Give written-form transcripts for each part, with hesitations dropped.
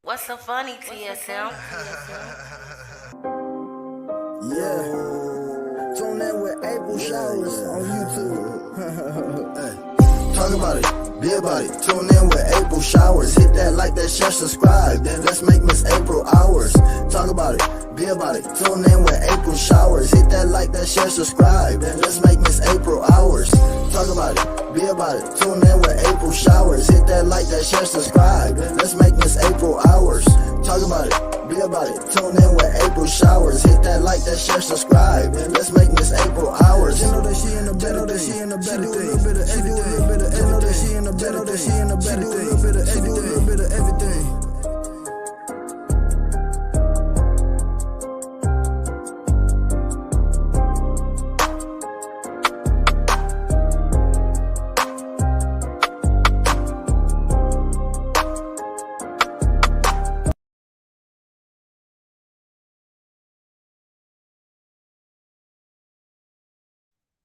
What's so funny, TSM? Yeah, tune in with April Showers on YouTube. Talk about it, be about it. Tune in with April Showers. Hit that like, that share, subscribe. Then let's make Miss April ours. Talk about it, be about it. Tune in with April Showers. Hit that like, that share, subscribe. Then let's make Miss April ours. Talk about it, be about it. Tune in with April Showers. Hit that like, that share, subscribe. Then let's make Miss April ours. Talk about it, be about it. Tune in with April Showers. Hit that like, that share, subscribe. And let's make Miss April ours. You know that she in the better, that she in the better thing. She do a little bit of everything. That she in the better, that she in the better thing. She do a little bit of everything.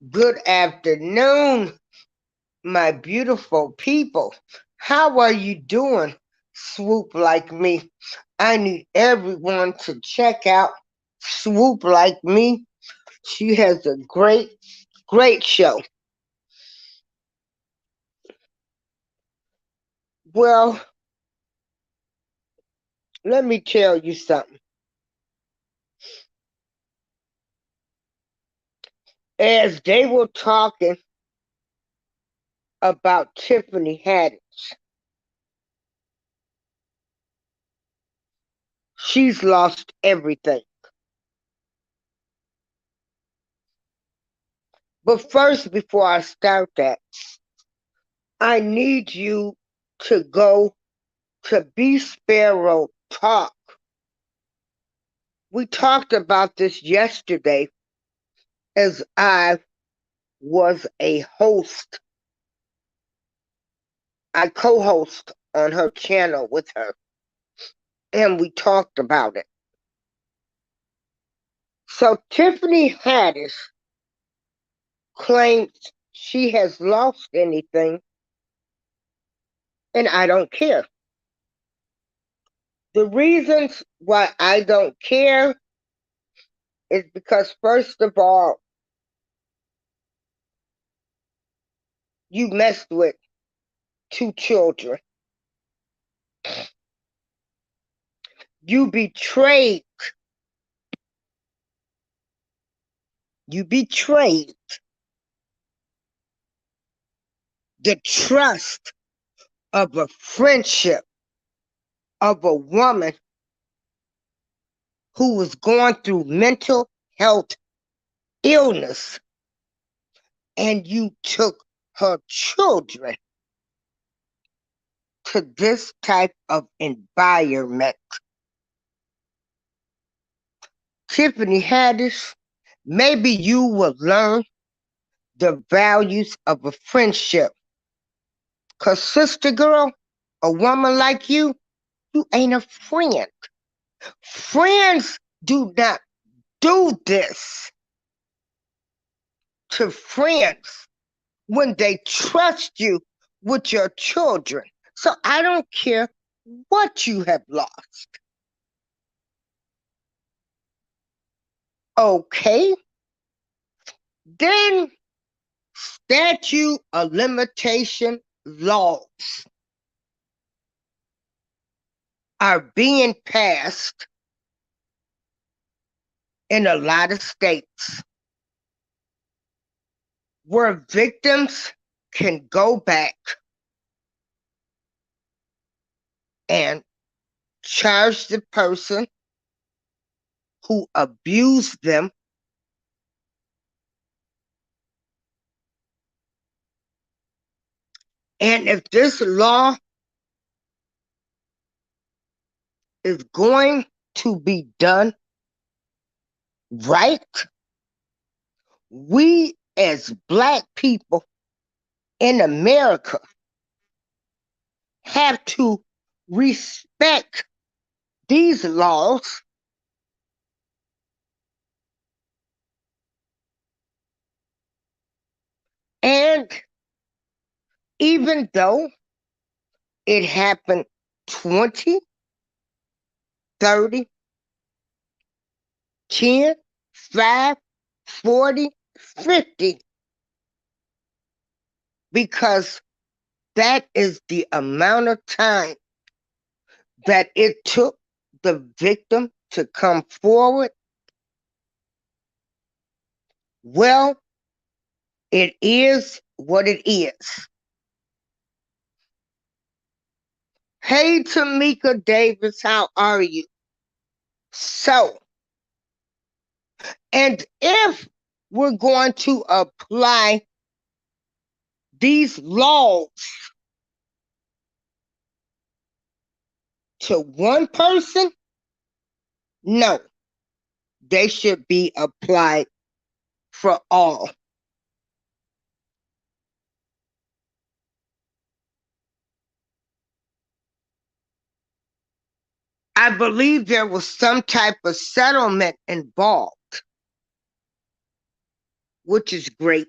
Good afternoon, my beautiful people. How are you doing, Swoop Like Me? I need everyone to check out Swoop Like Me. She has a great show. Well, let me tell you something. As they were talking about Tiffany Haddish, she's lost everything. But first, before I start that, I need you to go to Be Sparrow Talk. We talked about this yesterday as I was a host. I co-host on her channel with her, and we talked about it. So Tiffany Haddish claims she has lost anything, and I don't care. The reasons why I don't care is because, first of all, you messed with two children. You betrayed the trust of a friendship of a woman who was going through mental health illness, and you took her children to this type of environment. Tiffany Haddish, maybe you will learn the values of a friendship. Because, sister girl, a woman like you ain't a friend. Friends do not do this to friends when they trust you with your children. So I don't care what you have lost. Okay? Then statute of limitation laws are being passed in a lot of states where victims can go back and charge the person who abused them. And if this law is going to be done right, we as Black people in America have to respect these laws and even though it happened 20, 30, 10, 5, 40, 50, because that is the amount of time that it took the victim to come forward. Well, it is what it is. Hey, Tamika Davis, how are you? So, and if we're going to apply these laws to one person, no, they should be applied for all. I believe there was some type of settlement involved, which is great.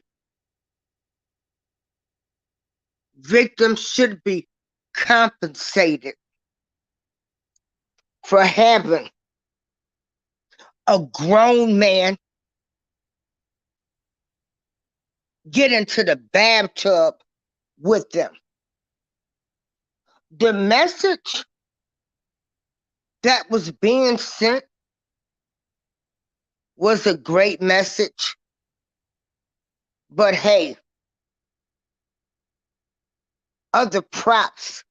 Victims should be compensated for having a grown man get into the bathtub with them. The message that was being sent was a great message. But hey, other props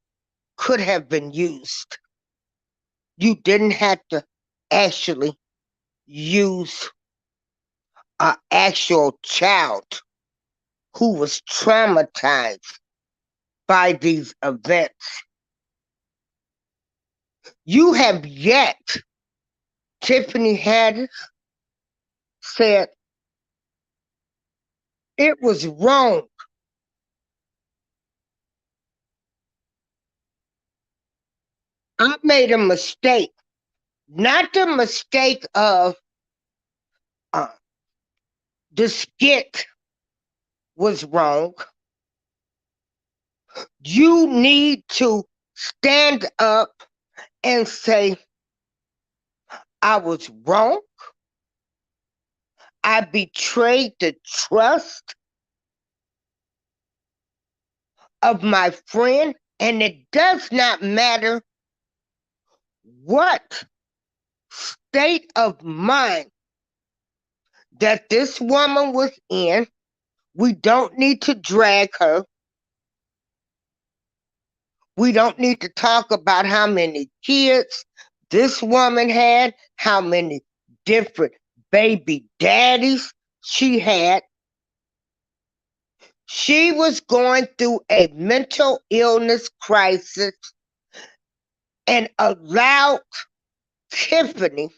could have been used. You didn't have to actually use an actual child who was traumatized by these events. You have yet, Tiffany Haddish said, it was wrong. I made a mistake. Not the mistake of the skit was wrong. You need to stand up and say, I was wrong. I betrayed the trust of my friend, and it does not matter what state of mind that this woman was in. We don't need to drag her. We don't need to talk about how many kids this woman had, how many different baby daddies she had. She was going through a mental illness crisis and allowed Tiffany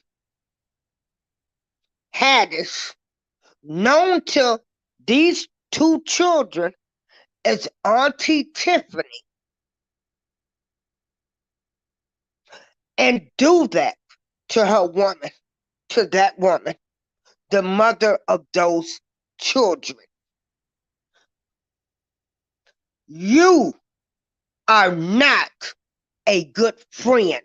Haddish, known to these two children as Auntie Tiffany, and do that to her woman, to that woman, the mother of those children. You are not a good friend.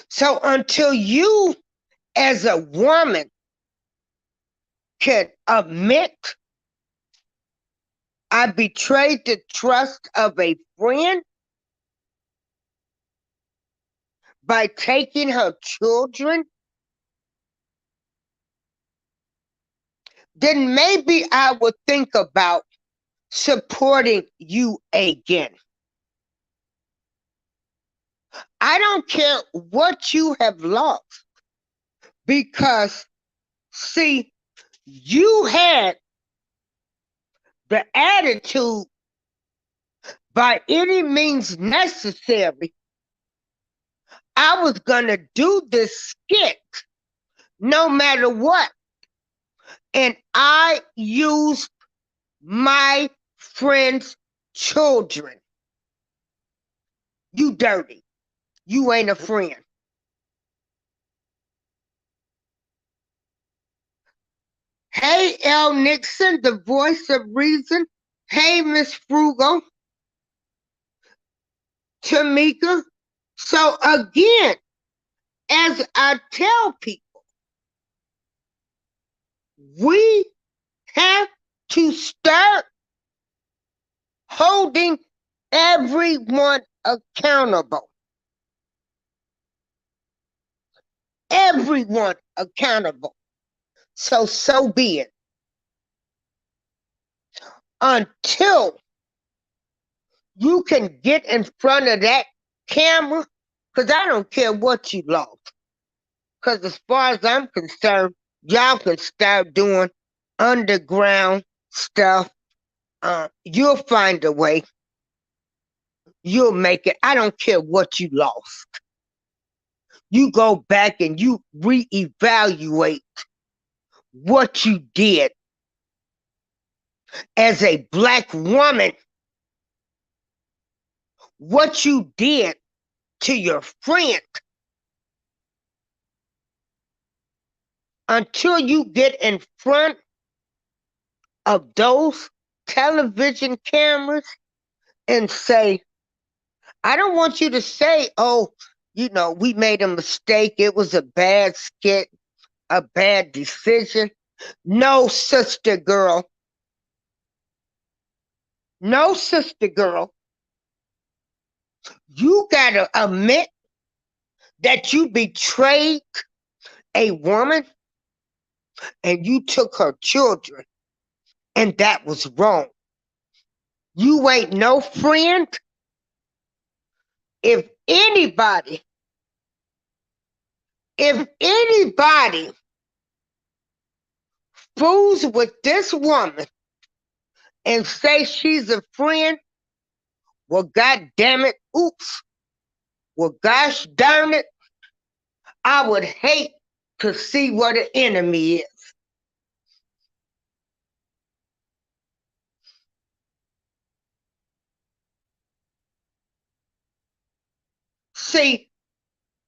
So until you, as a woman, can admit, I betrayed the trust of a friend by taking her children, then maybe I would think about supporting you again. I don't care what you have lost, because, see, you had the attitude, by any means necessary, I was going to do this skit no matter what. And I used my friend's children. You dirty. You ain't a friend. Hey, L. Nixon, the voice of reason. Hey, Miss Frugal. Tamika. So again, as I tell people, we have to start holding everyone accountable. Everyone accountable. So be it. Until you can get in front of that camera, because I don't care what you lost. Because as far as I'm concerned, y'all can start doing underground stuff. You'll find a way. You'll make it. I don't care what you lost. You go back and you reevaluate what you did as a Black woman, what you did to your friend. Until you get in front of those television cameras and say, I don't want you to say, oh, we made a mistake. It was a bad skit, a bad decision. No, sister girl. No, sister girl. You got to admit that you betrayed a woman and you took her children, and that was wrong. You ain't no friend. If anybody fools with this woman and say she's a friend, well, God damn it, oops. Well, gosh darn it, I would hate to see what an enemy is. See,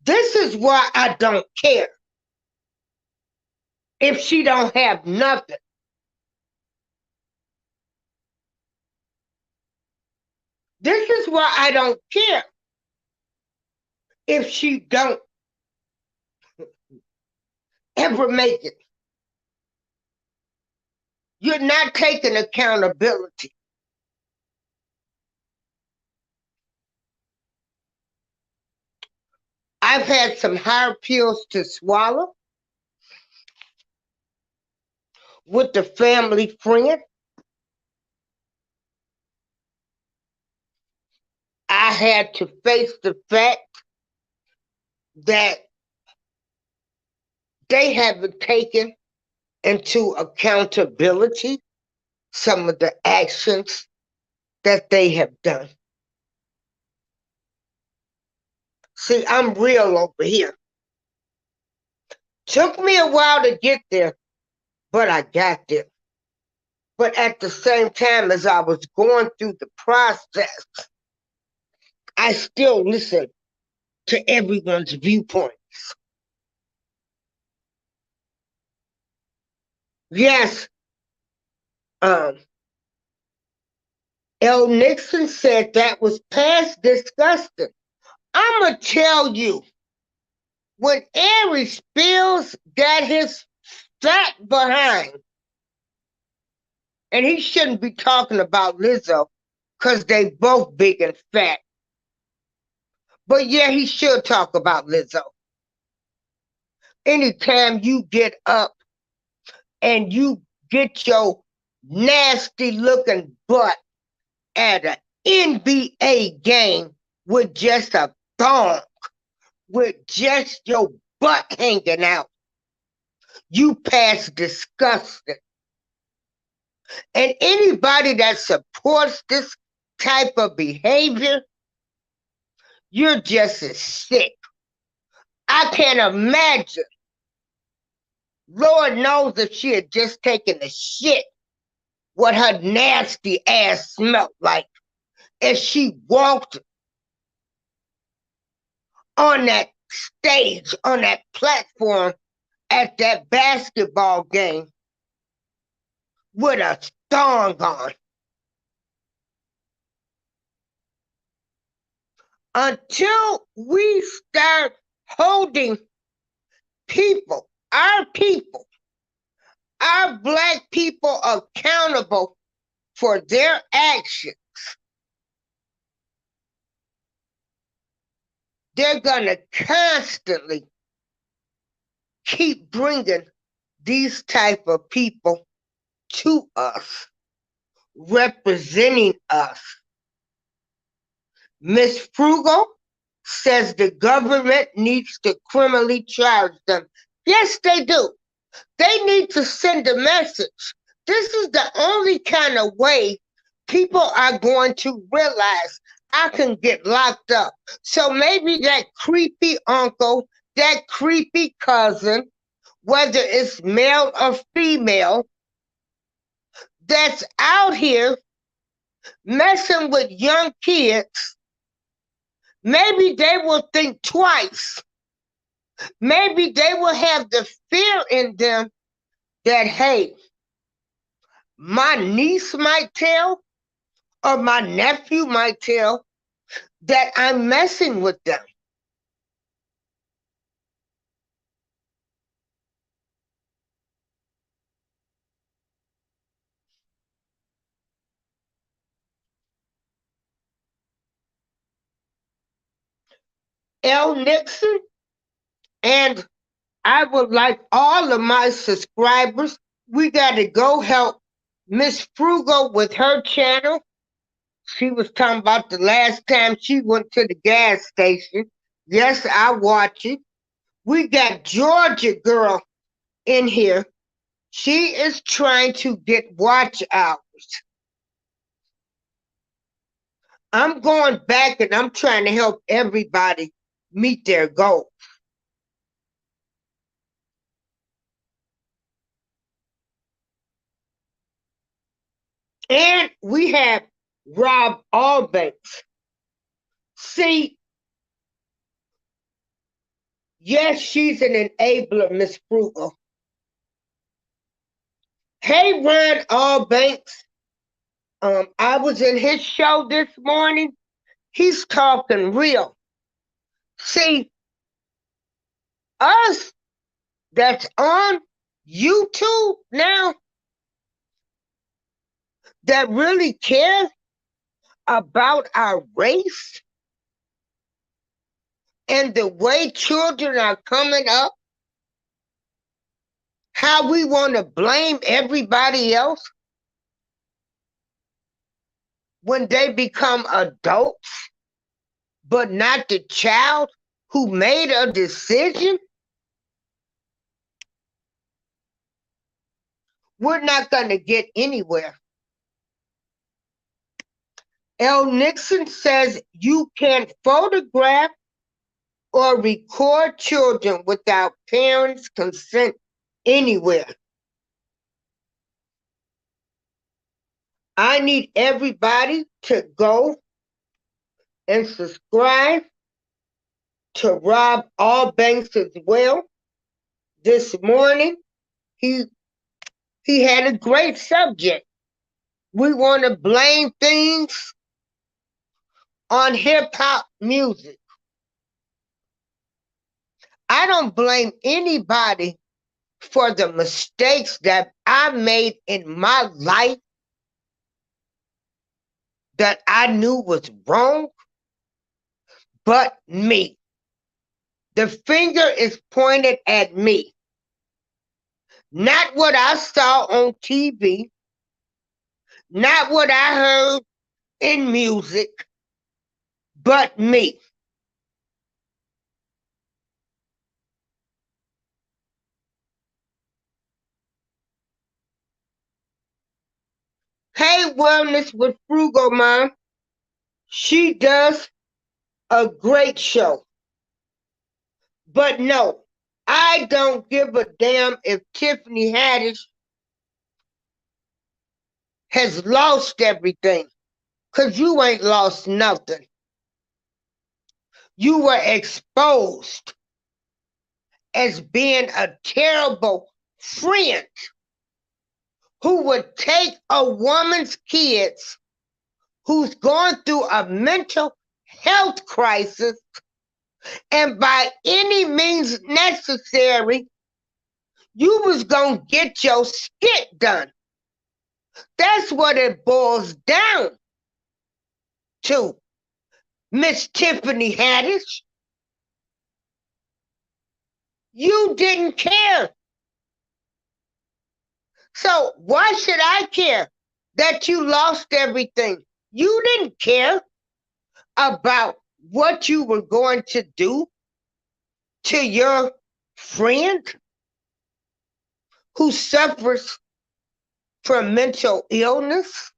this is why I don't care if she don't have nothing. This is why I don't care if she don't ever make it. You're not taking accountability. I've had some hard pills to swallow with the family friend. I had to face the fact that they haven't taken into accountability some of the actions that they have done. See, I'm real over here. Took me a while to get there, but I got there. But at the same time, as I was going through the process, I still listened to everyone's viewpoints. Yes, L. Nixon said that was past disgusting. I'm going to tell you, when Ari Spills got his fat behind, and he shouldn't be talking about Lizzo because they both big and fat. But yeah, he should talk about Lizzo. Anytime you get up and you get your nasty looking butt at an NBA game with just a thong, with just your butt hanging out, you pass disgusting. And anybody that supports this type of behavior, you're just as sick. I can't imagine. Lord knows if she had just taken a shit, what her nasty ass smelled like as she walked on that stage, on that platform at that basketball game with a thong on. Until we start holding people, our Black people accountable for their actions, they're going to constantly keep bringing these type of people to us, representing us. Miss Frugal says the government needs to criminally charge them. Yes, they do. They need to send a message. This is the only kind of way people are going to realize I can get locked up. So maybe that creepy uncle, that creepy cousin, whether it's male or female, that's out here messing with young kids, maybe they will think twice. Maybe they will have the fear in them that, hey, my niece might tell or my nephew might tell that I'm messing with them. L. Nixon, and I would like all of my subscribers, we got to go help Miss Frugal with her channel. She was talking about the last time she went to the gas station. Yes, I watch it. We got Georgia girl in here. She is trying to get watch hours. I'm going back and I'm trying to help everybody meet their goals. And we have Rob Allbanks. See, yes, she's an enabler, Miss Frugal. Hey, Ron Allbanks. I was in his show this morning. He's talking real. See, us that's on YouTube now that really care about our race and the way children are coming up, how we want to blame everybody else when they become adults, but not the child who made a decision. We're not going to get anywhere. L. Nixon says you can't photograph or record children without parents' consent anywhere. I need everybody to go and subscribe to Rob Allbanks as well. This morning, he had a great subject. We want to blame things on hip-hop music. I don't blame anybody for the mistakes that I made in my life that I knew was wrong, but me. The finger is pointed at me. Not what I saw on TV, not what I heard in music, but me. Hey, Wellness with Frugal Mom. She does a great show. But no, I don't give a damn if Tiffany Haddish has lost everything, because you ain't lost nothing. You were exposed as being a terrible friend who would take a woman's kids who's going through a mental health crisis, and by any means necessary, you was gonna get your skit done. That's what it boils down to, Miss Tiffany Haddish. You didn't care. So why should I care that you lost everything? You didn't care about what you were going to do to your friend who suffers from mental illness.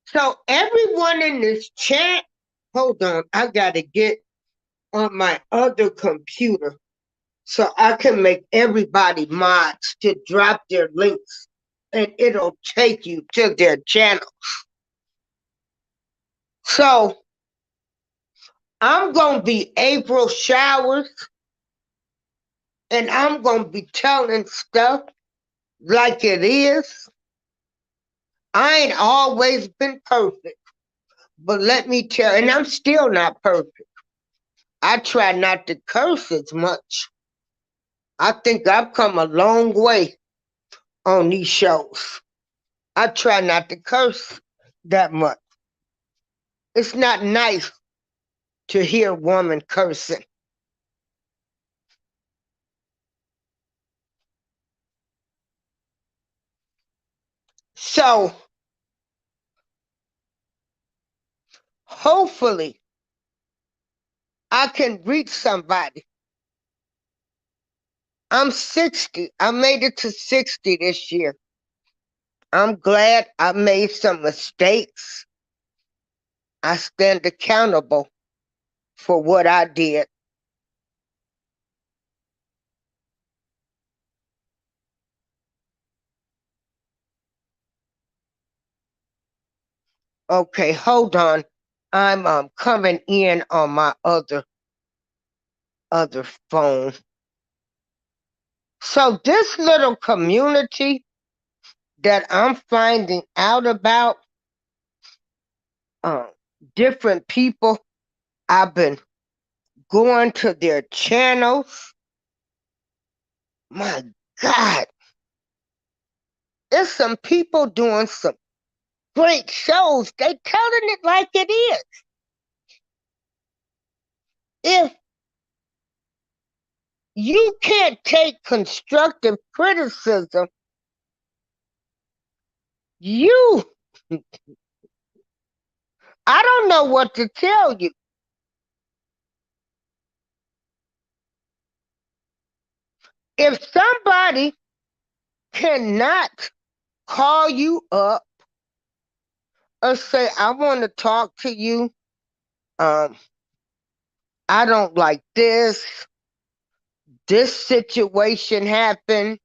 So everyone in this chat, hold on, I gotta get on my other computer so I can make everybody mods to drop their links and it'll take you to their channel. So I'm gonna be April Showers and I'm gonna be telling stuff like it is. I ain't always been perfect, but let me tell, and I'm still not perfect. I try not to curse as much. I think I've come a long way on these shows. I try not to curse that much. It's not nice to hear a woman cursing. So, hopefully, I can reach somebody. I'm 60. I made it to 60 this year. I'm glad I made some mistakes. I stand accountable for what I did. Okay, hold on. I'm coming in on my other phone. So this little community that I'm finding out about, um, different people, I've been going to their channels. My God, there's some people doing some great shows. They telling it like it is. If you can't take constructive criticism, you, I don't know what to tell you. If somebody cannot call you up or say, I want to talk to you, I don't like this situation happened,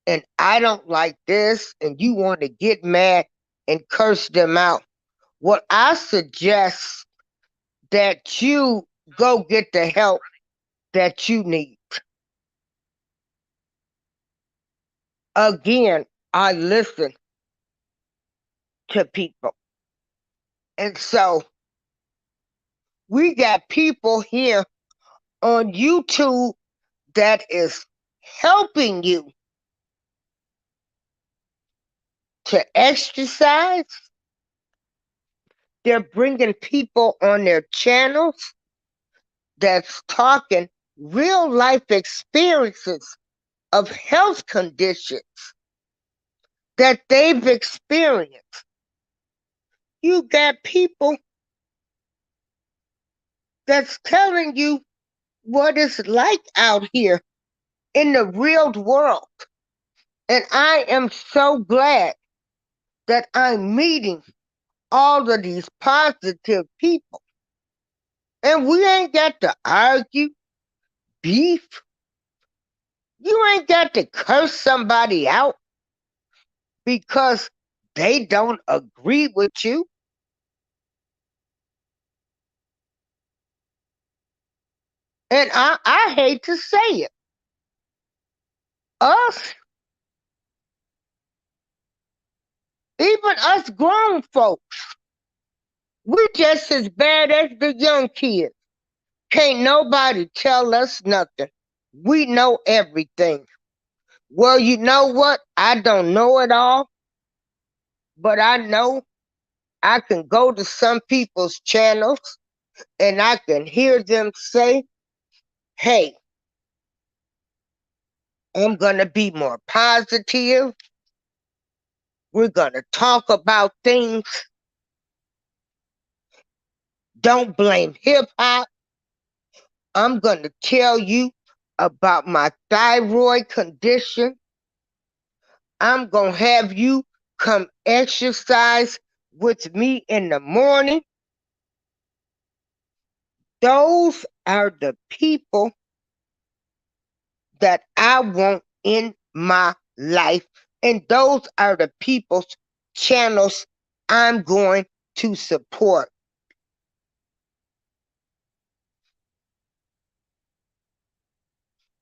and I don't like this, and you want to get mad and curse them out, what I suggest that you go get the help that you need. Again, I listen to people. And so we got people here on YouTube that is helping you to exercise. They're bringing people on their channels that's talking real life experiences of health conditions that they've experienced. You got people that's telling you what it's like out here in the real world. And I am so glad that I'm meeting all of these positive people. And we ain't got to argue, beef. You ain't got to curse somebody out because they don't agree with you. And I hate to say it. Us, even us grown folks, we just as bad as the young kids. Can't nobody tell us nothing. We know everything. Well, you know what? I don't know it all, but I know I can go to some people's channels and I can hear them say, hey, I'm going to be more positive. We're going to talk about things. Don't blame hip hop. I'm going to tell you about my thyroid condition. I'm going to have you come exercise with me in the morning. Those are the people that I want in my life. And those are the people's channels I'm going to support.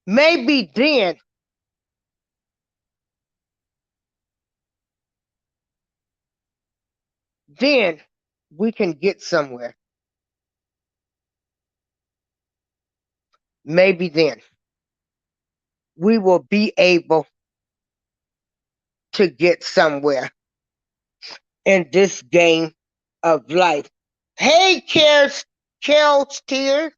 Maybe then we can get somewhere. Maybe then we will be able to get somewhere in this game of life. Hey, Kels Tears.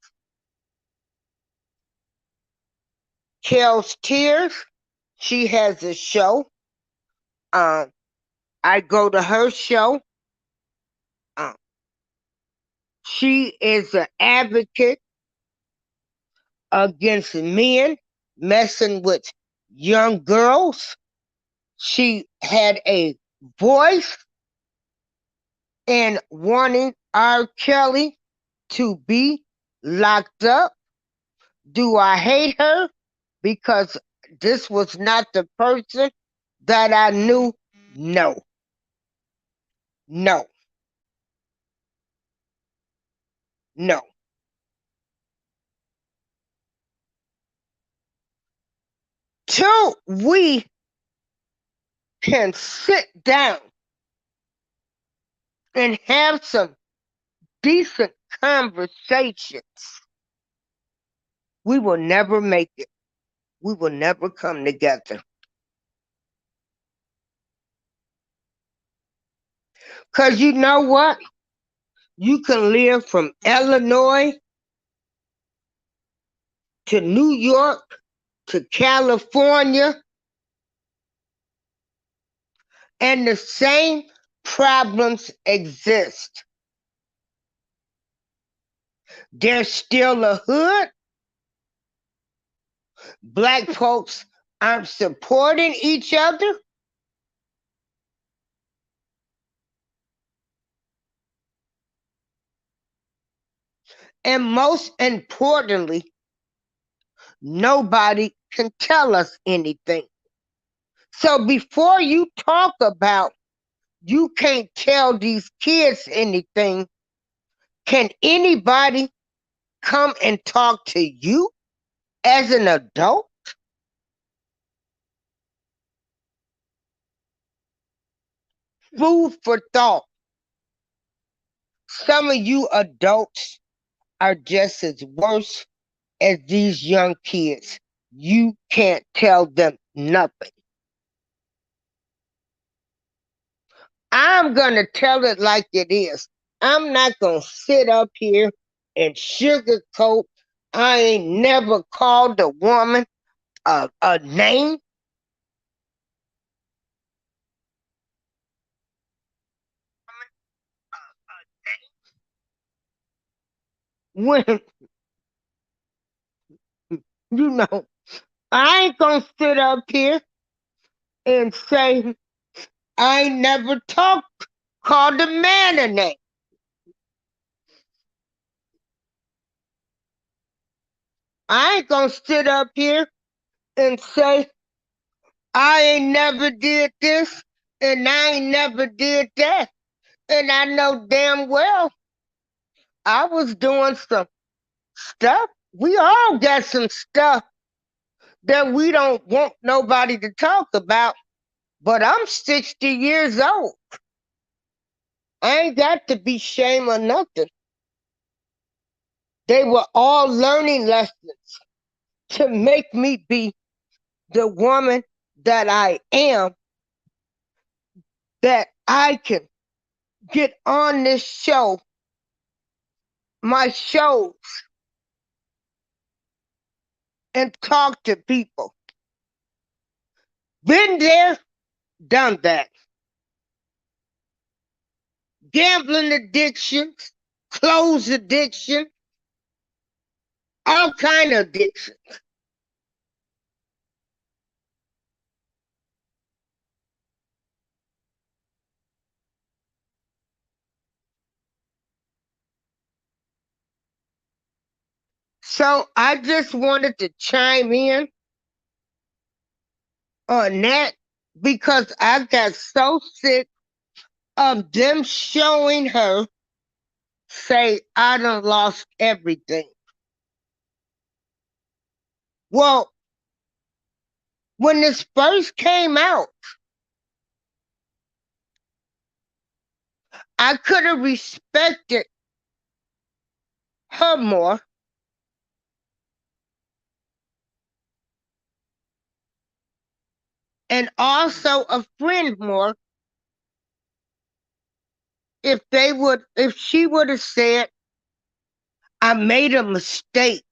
Kels Tears. She has a show. I go to her show. Um, she is an advocate against men messing with young girls. She had a voice in wanting R. Kelly to be locked up. Do I hate her? Because this was not the person that I knew? No. No. No. Till we can sit down and have some decent conversations, we will never make it. We will never come together. Because you know what? You can live from Illinois to New York to California, and the same problems exist. There's still a hood. Black folks aren't supporting each other. And most importantly, nobody can tell us anything. So before you talk about you can't tell these kids anything, can anybody come and talk to you as an adult? Food for thought. Some of you adults are just as worse as these young kids. You can't tell them nothing. I'm going to tell it like it is. I'm not going to sit up here and sugarcoat. I ain't never called a woman a name. When, you know, I ain't going to sit up here and say, I ain't never called a man a name. I ain't going to sit up here and say, I ain't never did this and I ain't never did that. And I know damn well I was doing some stuff We all got some stuff that we don't want nobody to talk about, but I'm 60 years old. I ain't got to be shame or nothing. They were all learning lessons to make me be the woman that I am, that I can get on this show, my shows, and talk to people. Been there, done that. Gambling addictions, clothes addiction, all kind of addictions. So I just wanted to chime in on that because I got so sick of them showing her say I done lost everything. Well, when this first came out, I could have respected her more. And also a friend more if she would have said, I made a mistake.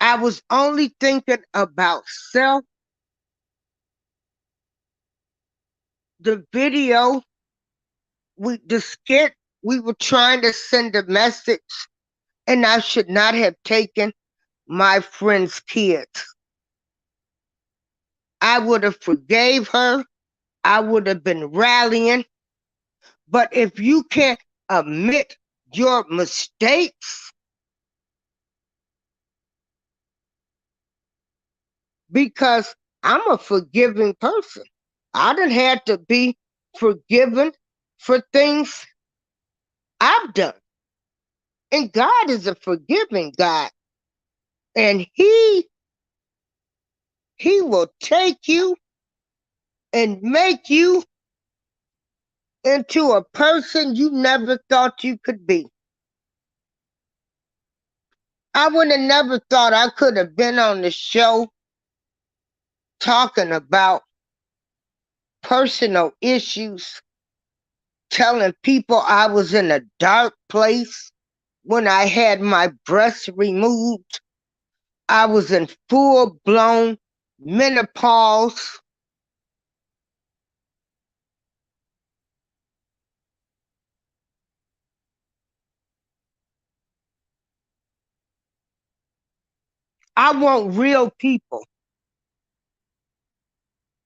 I was only thinking about self. The video, the skit, we were trying to send a message, and I should not have taken my friend's kids. I would have forgave her. I would have been rallying. But if you can't admit your mistakes, because I'm a forgiving person. I done had to be forgiven for things I've done. And God is a forgiving God. And He will take you and make you into a person you never thought you could be. I would have never thought I could have been on the show talking about personal issues, telling people I was in a dark place when I had my breasts removed. I was in full-blown menopause. I want real people.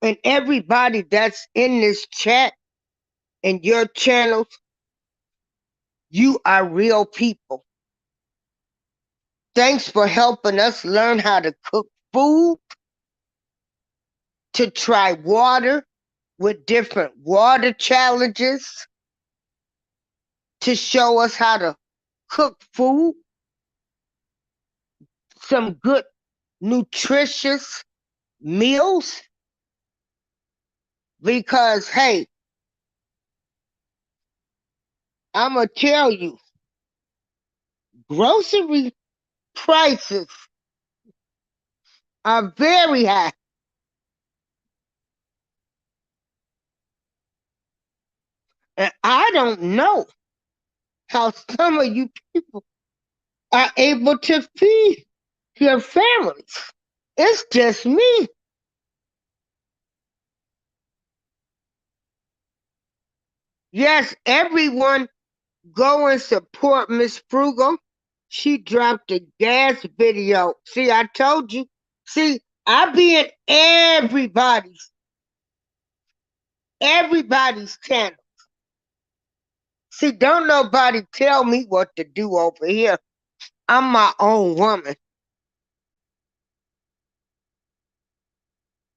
And everybody that's in this chat and your channels, you are real people. Thanks for helping us learn how to cook food, to try water with different water challenges, to show us how to cook food, some good, nutritious meals. Because, hey, I'm going to tell you, grocery prices are very high. And I don't know how some of you people are able to feed your families. It's just me. Yes, everyone go and support Miss Frugal. She dropped a gas video. See, I told you. See, I be in everybody's channel. See, don't nobody tell me what to do over here. I'm my own woman.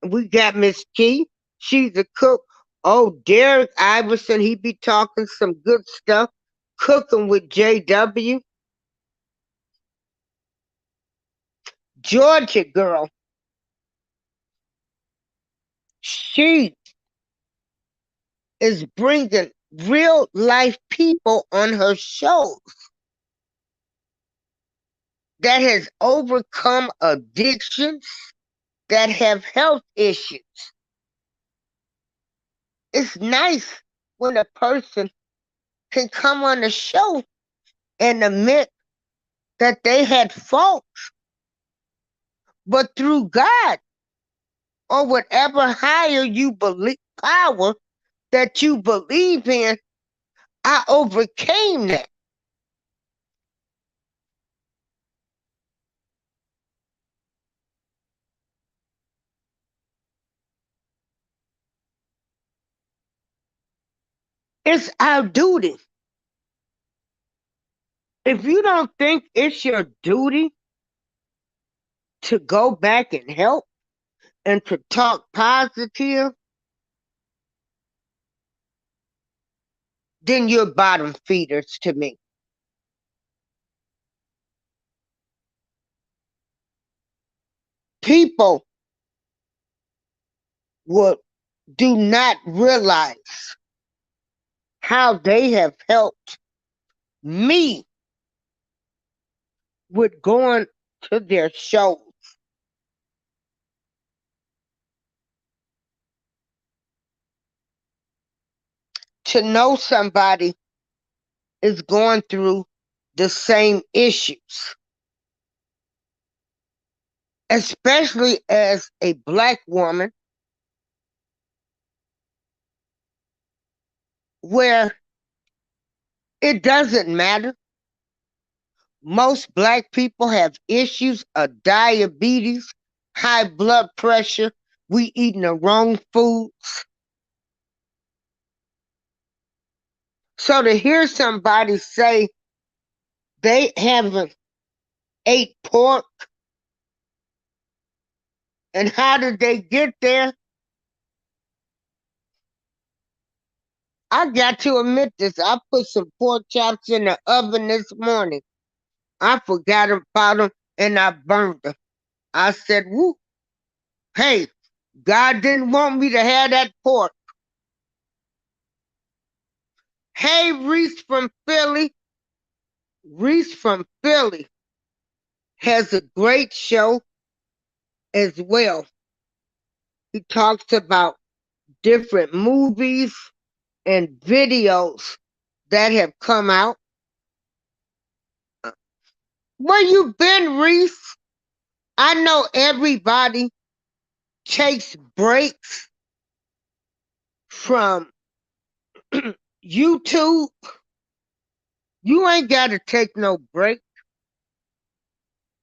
We got Miss Key. She's a cook. Oh, Derek Iverson, he be talking some good stuff. Cooking with JW. Georgia girl, she is bringing real life people on her shows that has overcome addictions, that have health issues. It's nice when a person can come on the show and admit that they had faults, but through God or whatever higher you believe power that you believe in, I overcame that. It's our duty. If you don't think it's your duty to go back and help and to talk positive, then you're bottom feeders to me. People will do not realize how they have helped me with going to their shows. To know somebody is going through the same issues, especially as a Black woman, where it doesn't matter. Most Black people have issues of diabetes, high blood pressure. We eating the wrong foods. So to hear somebody say they haven't ate pork, and how did they get there? I got to admit this. I put some pork chops in the oven this morning. I forgot about them and I burned them. I said, woo, hey, God didn't want me to have that pork. Hey, Reese from Philly. Reese from Philly has a great show as well. He talks about different movies and videos that have come out. Where you been, Reese? I know everybody takes breaks from YouTube. You ain't got to take no break.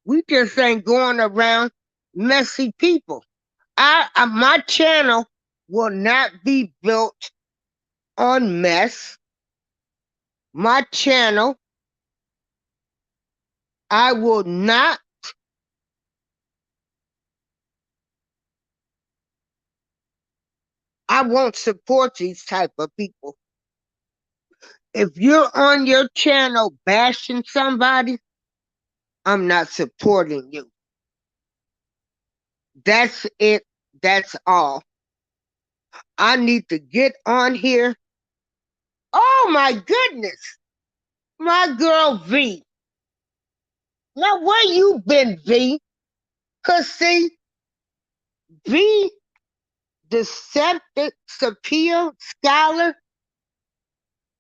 We just ain't going around messy people. My channel will not be built on mess. My channel, I will not I won't support these type of people. If you're on your channel bashing somebody, I'm not supporting you. That's it. That's all. I need to get on here. Oh my goodness. My girl V. Now where you been, V? Cause see, V, Deceptive Sophia Scholar,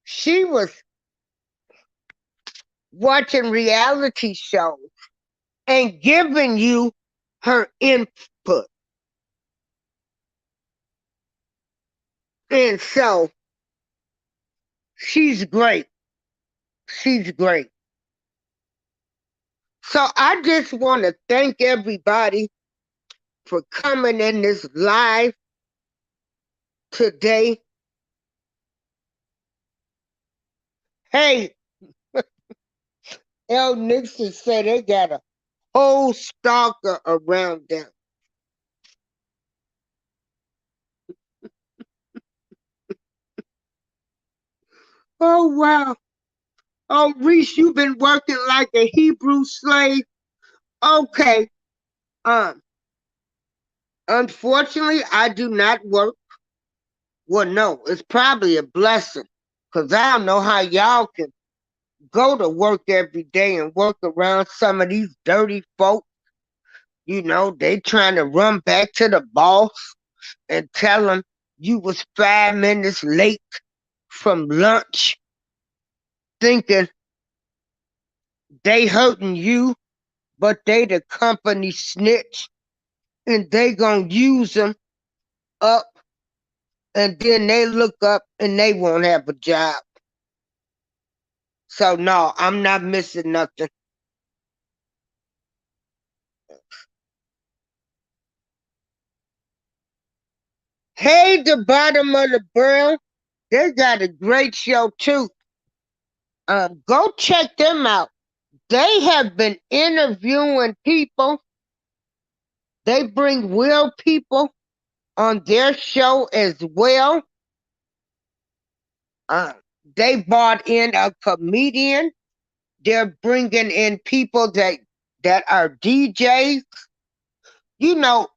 she was watching reality shows and giving you her input. And so she's great. She's great. So I just want to thank everybody for coming in this live today. Hey, El Nixon said they got a whole stalker around them. Oh, wow. Oh, Reese, you've been working like a Hebrew slave. Okay. Um, Unfortunately, I do not work. Well, no, it's probably a blessing because I don't know how y'all can go to work every day and work around some of these dirty folk. You know, they trying to run back to the boss and tell them you was 5 minutes late from lunch, thinking they hurting you, but they the company snitch and they gonna use them up, and then they look up and they won't have a job. So no, I'm not missing nothing. Hey, the bottom of the barrel, they got a great show too. Go check them out. They have been interviewing people. They bring real people on their show as well. Uh, they brought in a comedian. They're bringing in people that are DJs. You know,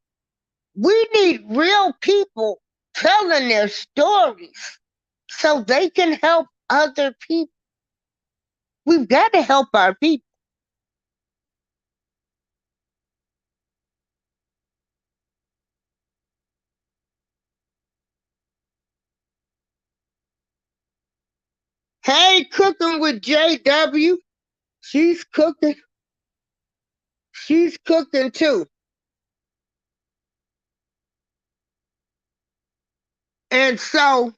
we need real people telling their stories so they can help other people. We've got to help our people. Hey, cooking with JW. She's cooking. She's cooking too. And so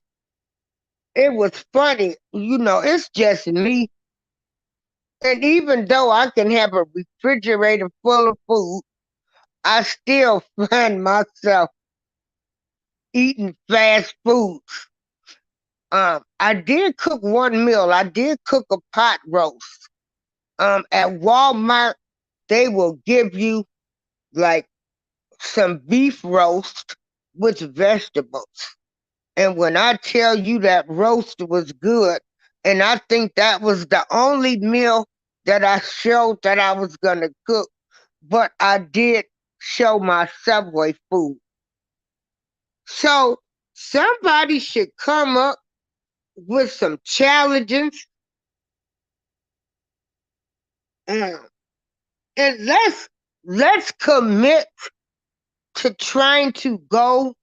it was funny. You know, it's just me. And even though I can have a refrigerator full of food, I still find myself eating fast food. I did cook one meal. I did cook a pot roast. At Walmart, they will give you like some beef roast with vegetables. And when I tell you that roast was good, and I think that was the only meal that I showed that I was gonna cook, but I did show my Subway food. So somebody should come up with some challenges, uh, and let's commit to trying to go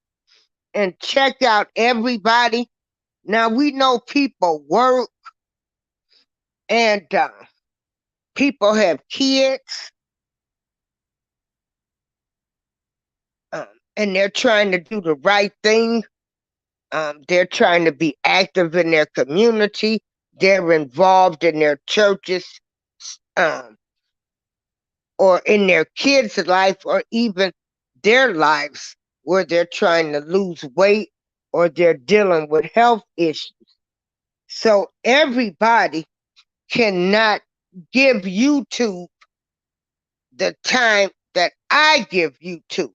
and check out everybody. Now we know people work and people have kids, um, and they're trying to do the right thing. They're trying to be active in their community. They're involved in their churches, um, or in their kids' life, or even their lives, where they're trying to lose weight or they're dealing with health issues. So everybody cannot give YouTube the time that I give YouTube.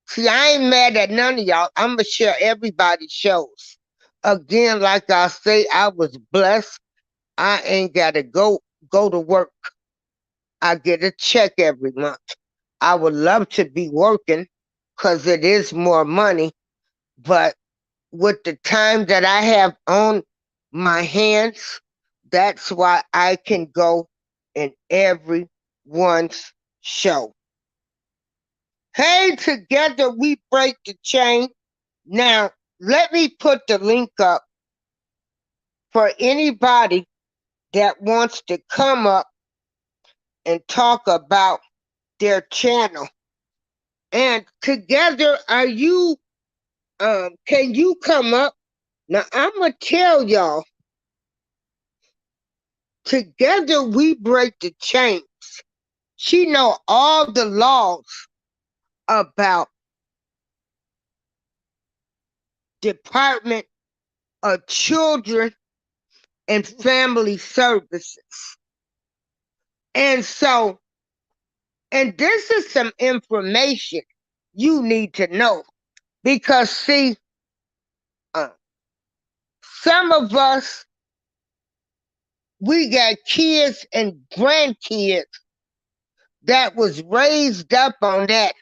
See, I ain't mad at none of y'all. I'm going to share everybody's shows. Again, like I say, I was blessed. I ain't got to go to work. I get a check every month. I would love to be working because it is more money. But with the time that I have on my hands, that's why I can go in everyone's show. Hey, together we break the chain. Now, let me put the link up for anybody that wants to come up and talk about their channel. And together, can you come up? Now, I'm going to tell y'all, together we break the chains. She know all the laws about Department of Children and Family Services. And so, and this is some information you need to know because, see, uh, some of us, we got kids and grandkids that was raised up on that.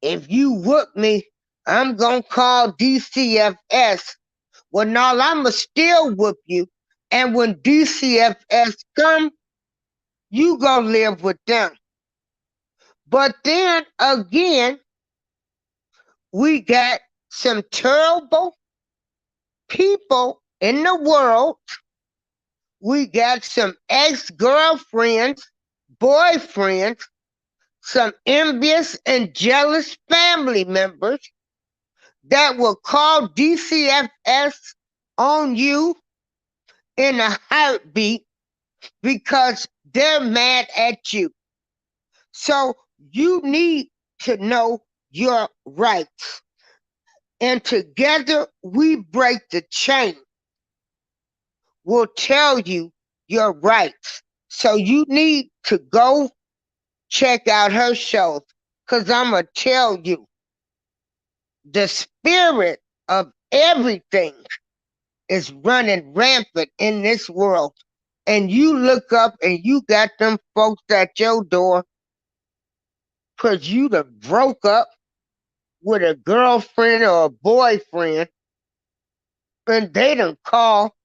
If you whoop me, I'm gonna call DCFS. Well, no, I'ma still whoop you. And when DCFS come, you gonna live with them. But then again, we got some terrible people in the world. We got some ex-girlfriends, boyfriends, some envious and jealous family members that will call DCFS on you in a heartbeat because they're mad at you. So you need to know your rights. And together we break the chain. We'll tell you your rights. So you need to go check out her shows. Because I'm going to tell you, the spirit of everything is running rampant in this world. And you look up and you got them folks at your door because you done broke up with a girlfriend or a boyfriend and they done call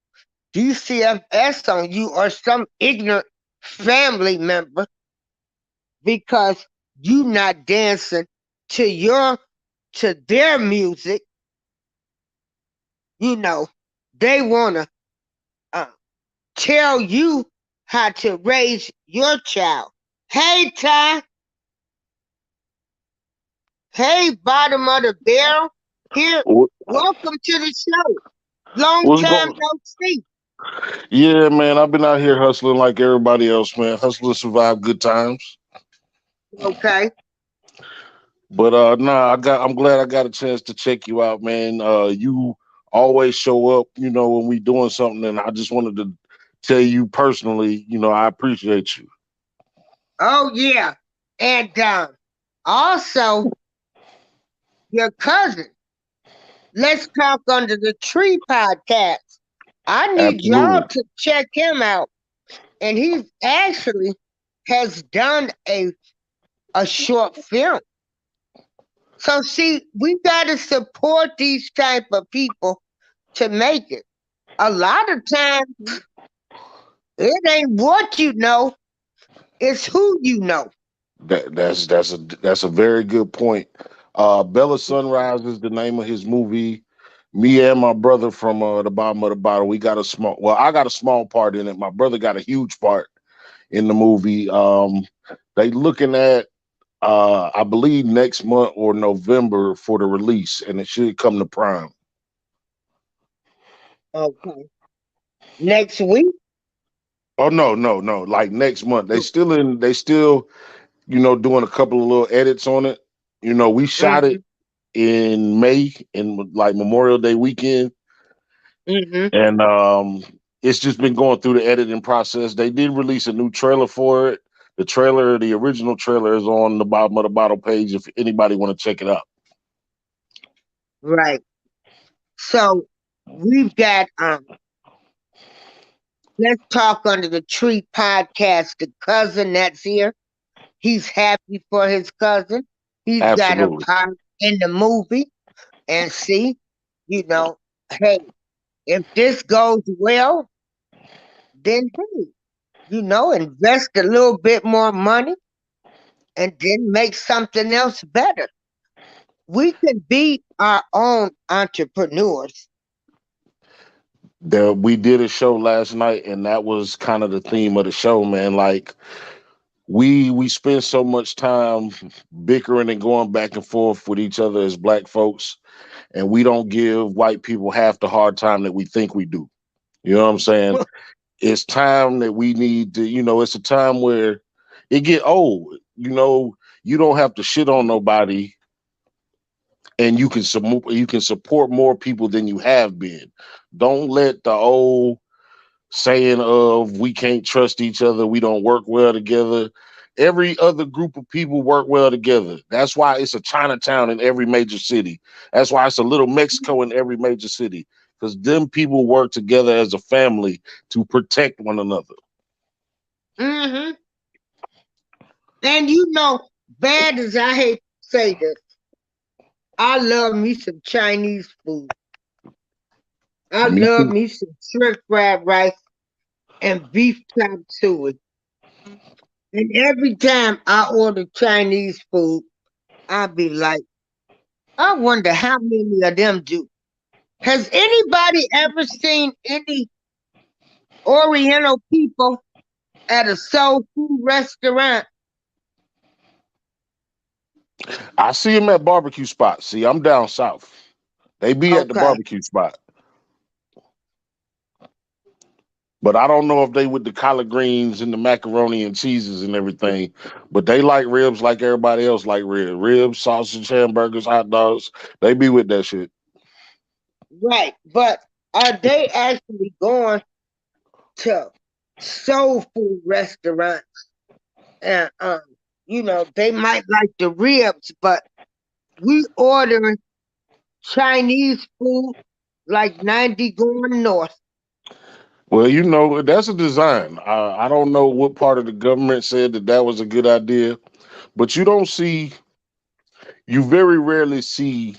DCFS on you or some ignorant family member because you not dancing to their music. You know, they wanna tell you how to raise your child. Hey Ty, hey bottom of the barrel. Here, welcome to the show. Long What's time going? no see. Yeah, man, I've been out here hustling like everybody else, man. Hustling, survive good times. Okay. But nah, I'm glad I got a chance to check you out, man. You always show up, when we doing something, and I just wanted to tell you personally, I appreciate you. Oh yeah. And also your cousin. Let's talk under the tree podcast. I need y'all Absolutely. to check him out. And he actually has done a short film. So see, we gotta support these type of people to make it. A lot of times it ain't what you know, it's who you know. That's a very good point. Bella Sunrise is the name of his movie. Me and my brother from the bottom of the bottle, we got a small. Well, I got a small part in it. My brother got a huge part in the movie. They looking at I believe next month or November for the release, and it should come to Prime. Okay. Next week? Oh no, no, no! Like next month. They still doing a couple of little edits on it. We shot it Mm-hmm. in May in like Memorial Day weekend, Mm-hmm. and it's just been going through the editing process. They did release a new trailer for it. The original trailer is on the bottom of the bottle page if anybody want to check it out. Right. So we've got Let's Talk Under the Tree podcast, the cousin that's here. He's happy for his cousin. He's got a Absolutely. part in the movie. And see, you know, hey, if this goes well, then hey, invest a little bit more money and then make something else better. We can be our own entrepreneurs. We did a show last night, and that was kind of the theme of the show, man. Like we spend so much time bickering and going back and forth with each other as black folks, and we don't give white people half the hard time that we think we do. You know what I'm saying? It's time that we need to, it's a time where it get old. You don't have to shit on nobody, and you can support more people than you have been. Don't let the old saying of we can't trust each other, we don't work well together. Every other group of people work well together. That's why it's a Chinatown in every major city. That's why it's a little Mexico in every major city. Because them people work together as a family to protect one another. Mm-hmm. And you know, bad as I hate to say this, I love me some Chinese food. I Me love too. me some shrimp fried rice and beef chop suey. And every time I order Chinese food, I be like, I wonder how many of them do. Has anybody ever seen any Oriental people at a soul food restaurant? I see them at barbecue spots. See, I'm down south. They be at the Okay. barbecue spot. But I don't know if they with the collard greens and the macaroni and cheeses and everything. But they like ribs like everybody else like ribs. Ribs, sausage, hamburgers, hot dogs. They be with that shit. Right. But are they actually going to soul food restaurants? And you know, they might like the ribs, but we ordering Chinese food like 90 going north. Well, you know, that's a design. I don't know what part of the government said that that was a good idea, but you don't see, you very rarely see,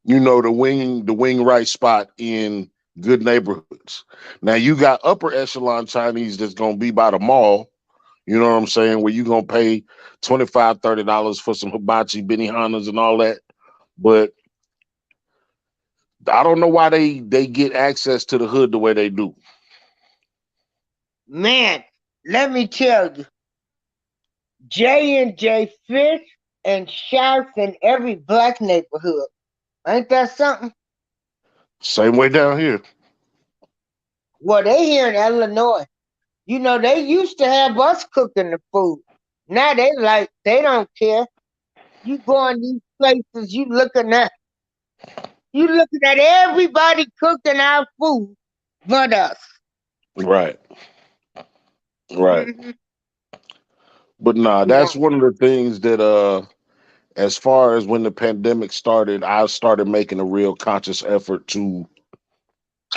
you know, the wing right spot in good neighborhoods. Now you got upper echelon Chinese that's gonna be by the mall. You know what I'm saying? Where you gonna pay 25, $30 for some hibachi, Benihanas, and all that. But I don't know why they get access to the hood the way they do. Man, let me tell you, J&J Fish and Shouts in every black neighborhood. Ain't that something? Same way down here. Well, they here in Illinois. You know, they used to have us cooking the food. Now they like, they don't care. You go in these places, you looking at everybody cooking our food but us. Right, right. Mhm. But nah, Yeah. that's one of the things that as far as when the pandemic started, I started making a real conscious effort to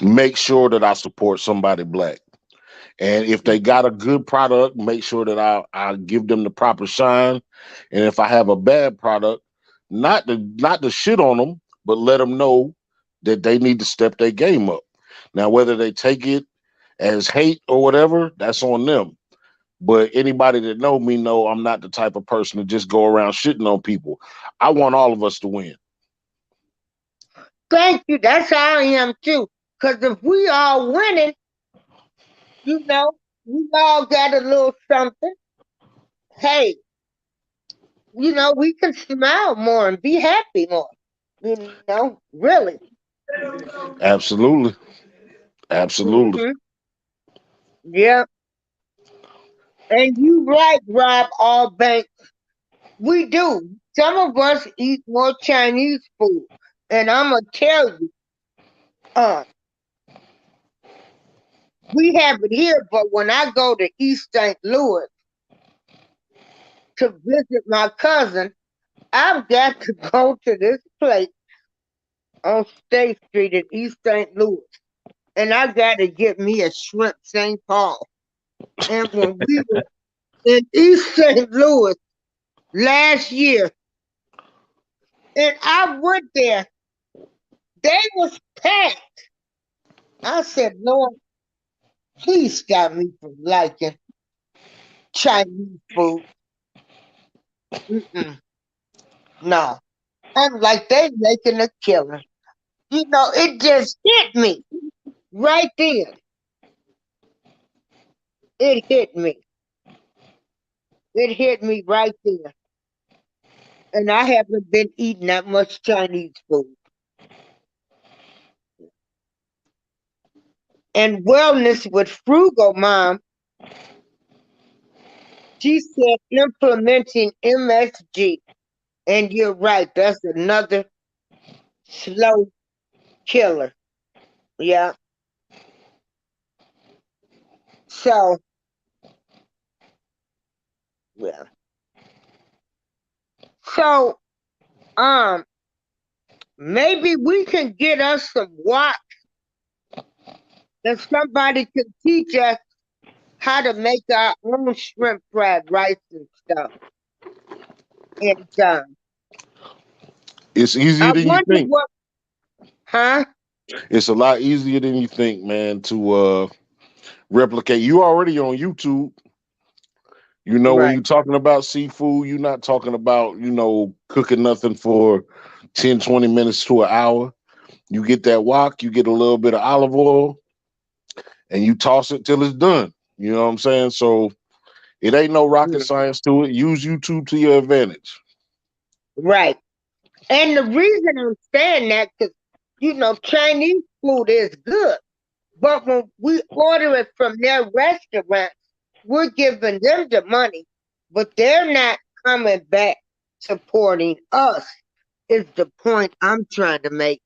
make sure that I support somebody black. And if they got a good product, make sure that I give them the proper shine. And if I have a bad product, not to shit on them, but let them know that they need to step their game up. Now, whether they take it as hate or whatever, that's on them. But anybody that know me know I'm not the type of person to just go around shitting on people. I want all of us to win. Thank you. That's how I am too. Because if we all winning, you know, we all got a little something. Hey, you know, we can smile more and be happy more. You know, really. Absolutely. Absolutely. Hmm. Yeah. And you right, Rob Allbank. We do. Some of us eat more Chinese food. And I'm going to tell you, uh, we have it here, but when I go to East St. Louis to visit my cousin, I've got to go to this place on State Street in East St. Louis. And I got to get me a shrimp St. Paul. And when we were in East St. Louis last year, and I went there, they was packed. I said, Lord, please stop me from liking Chinese food. Mm-mm, no. I'm like, they making a killing. You know, it just hit me right there. It hit me. It hit me right there. And I haven't been eating that much Chinese food. And wellness with frugal mom, she said implementing MSG. And you're right, that's another slow killer. Yeah. So, yeah. So, um, maybe we can get us some watch and somebody can teach us how to make our own shrimp fried rice and stuff. And It's I easier than you wonder think. what, huh? It's a lot easier than you think, man, to replicate. You already on YouTube. You know, when Right. you're talking about seafood, you're not talking about, cooking nothing for 10, 20 minutes to an hour. You get that wok, you get a little bit of olive oil, and you toss it till it's done. You know what I'm saying? So it ain't no rocket Mm, science to it. Use YouTube to your advantage. right. And the reason I'm saying that, because, Chinese food is good. But when we order it from their restaurant, we're giving them the money, but they're not coming back supporting us, is the point I'm trying to make.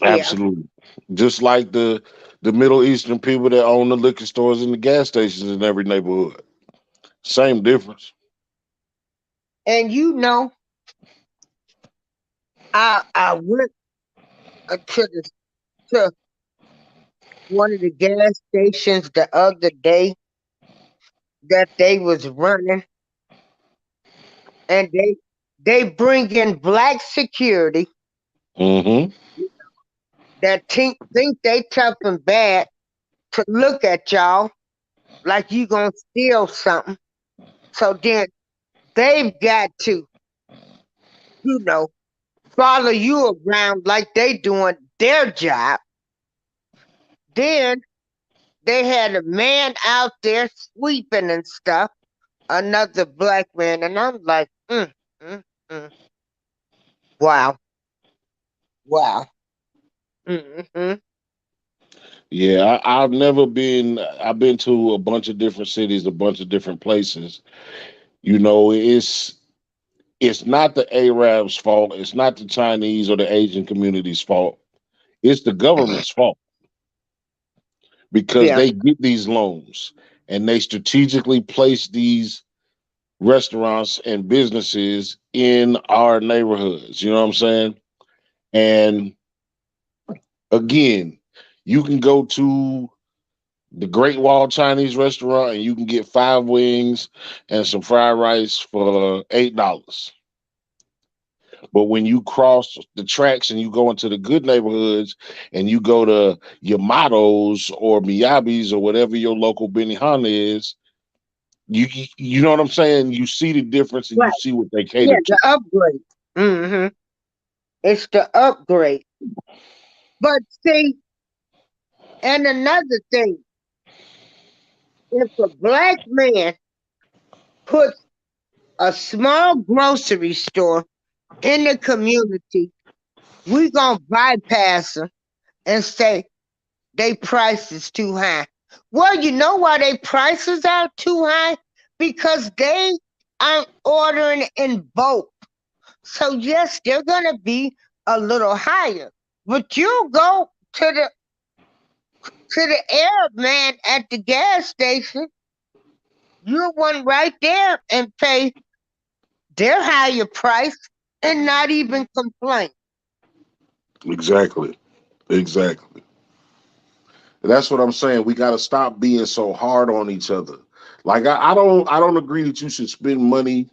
Yeah. Absolutely. Just like the Middle Eastern people that own the liquor stores and the gas stations in every neighborhood. Same difference. And I went to one of the gas stations the other day that they was running, and they bring in black security Mm-hmm. that think they tough and bad to look at y'all like you gonna steal something. So then they've got to, you know, follow you around like they doing their job. Then they had a man out there sweeping and stuff, another black man, and I'm like, mm, mm. Wow, wow. Mm-hmm. Yeah, I've never been. I've been to a bunch of different cities, a bunch of different places. You know, it's not the Arabs' fault. It's not the Chinese or the Asian community's fault. It's the government's fault because Yeah, they get these loans and they strategically place these restaurants and businesses in our neighborhoods. You know what I'm saying? And again, you can go to the Great Wall Chinese restaurant and you can get 5 wings and some fried rice for $8. But when you cross the tracks and you go into the good neighborhoods and you go to Yamato's or Miyabi's or whatever your local Benihana is, you know what I'm saying? You see the difference and you right. see what they Yeah, cater the to. upgrade. Mm-hmm. It's the upgrade. But see, and another thing, if a black man puts a small grocery store in the community, we gonna bypass them and say they price is too high. Well, you know why they prices are too high? Because they aren't ordering in bulk. So yes, they're gonna be a little higher. But you go to the Arab man at the gas station, you're one right there and pay their higher price and not even complain. Exactly. Exactly. That's what I'm saying. We got to stop being so hard on each other. Like I don't agree that you should spend money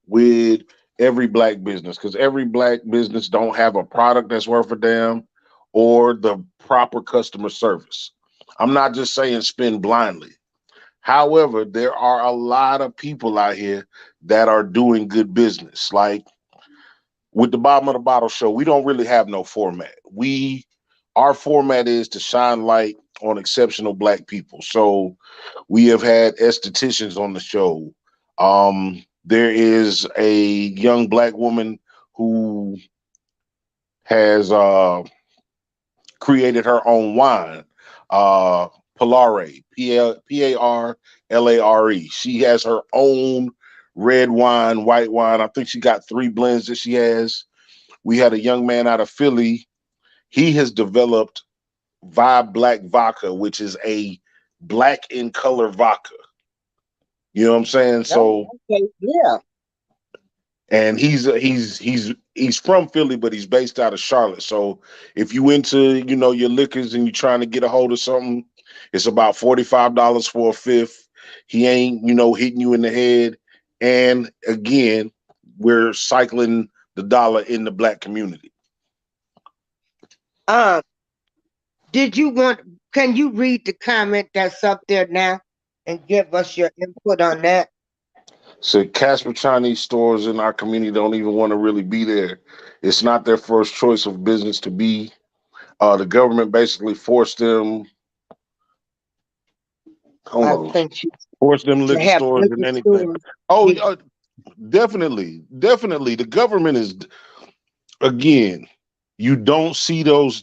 with every black business because every black business don't have a product that's worth a damn or the proper customer service. I'm not just saying spend blindly. However, there are a lot of people out here that are doing good business. Like with the bottom of the bottle show, we don't really have no format. Our format is to shine light on exceptional black people. So we have had estheticians on the show. There is a young black woman who has created her own wine, uh, Polare, Parlare. She has her own red wine, white wine. I think she got 3 blends that she has. We had a young man out of Philly. He has developed Vibe Black Vodka, which is a black in color vodka. You know what I'm saying? So, Oh, okay, yeah. and he's from Philly, but he's based out of Charlotte. So, if you into your liquors and you're trying to get a hold of something, it's about $45 for a fifth. He ain't, hitting you in the head. And again, we're cycling the dollar in the black community. Um, can you read the comment that's up there now and give us your input on that? So Casper Chinese stores in our community don't even want to really be there. It's not their first choice of business to be. The government basically forced them. Hold I on, think you forced them to liquor have stores and liquor anything. stores. Oh, Yeah. definitely, definitely. The government is again. You don't see those